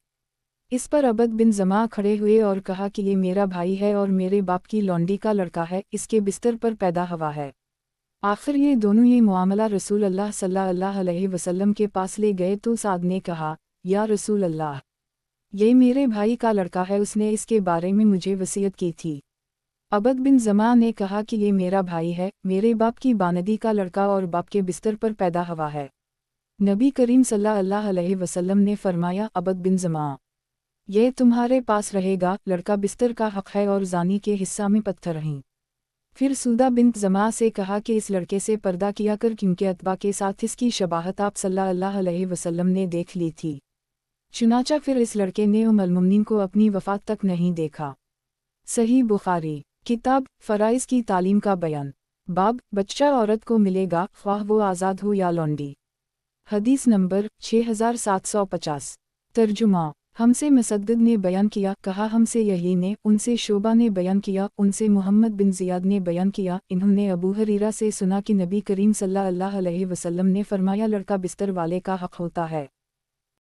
इस पर अबद बिन जमा खड़े हुए और कहा कि ये मेरा भाई है और मेरे बाप की लौंडी का लड़का है, इसके बिस्तर पर पैदा हुआ है। आखिर ये दोनों ये मामला रसूल अल्लाह सल्लल्लाहु अलैहि वसल्लम के पास ले गए तो साद ने कहा, या रसूल अल्लाह, یہ میرے بھائی کا لڑکا ہے، اس نے اس کے بارے میں مجھے وصیت کی تھی۔ عبد بن زمعہ نے کہا کہ یہ میرا بھائی ہے، میرے باپ کی باندی کا لڑکا اور باپ کے بستر پر پیدا ہوا ہے۔ نبی کریم صلی اللہ علیہ وسلم نے فرمایا، عبد بن زمعہ، یہ تمہارے پاس رہے گا، لڑکا بستر کا حق ہے اور زانی کے حصہ میں پتھر رہیں۔ پھر سودہ بنت زمعہ سے کہا کہ اس لڑکے سے پردہ کیا کر، کیونکہ اتباع کے ساتھ اس کی شباہت آپ صلی اللہ علیہ وسلم نے دیکھ لی تھی۔ چنانچہ پھر اس لڑکے نے المومنین کو اپنی وفات تک نہیں دیکھا۔ صحیح بخاری، کتاب فرائض کی تعلیم کا بیان۔ باب بچہ عورت کو ملے گا، خواہ وہ آزاد ہو یا لونڈی۔ حدیث نمبر 6750۔ ترجمہ۔ ہم سے مسدد نے بیان کیا، کہا ہم سے یحییٰ نے، ان سے شعبہ نے بیان کیا، ان سے محمد بن زیاد نے بیان کیا، انہوں نے ابو ہریرہ سے سنا کہ نبی کریم صلی اللہ علیہ وسلم نے فرمایا، لڑکا بستر والے کا حق ہوتا ہے۔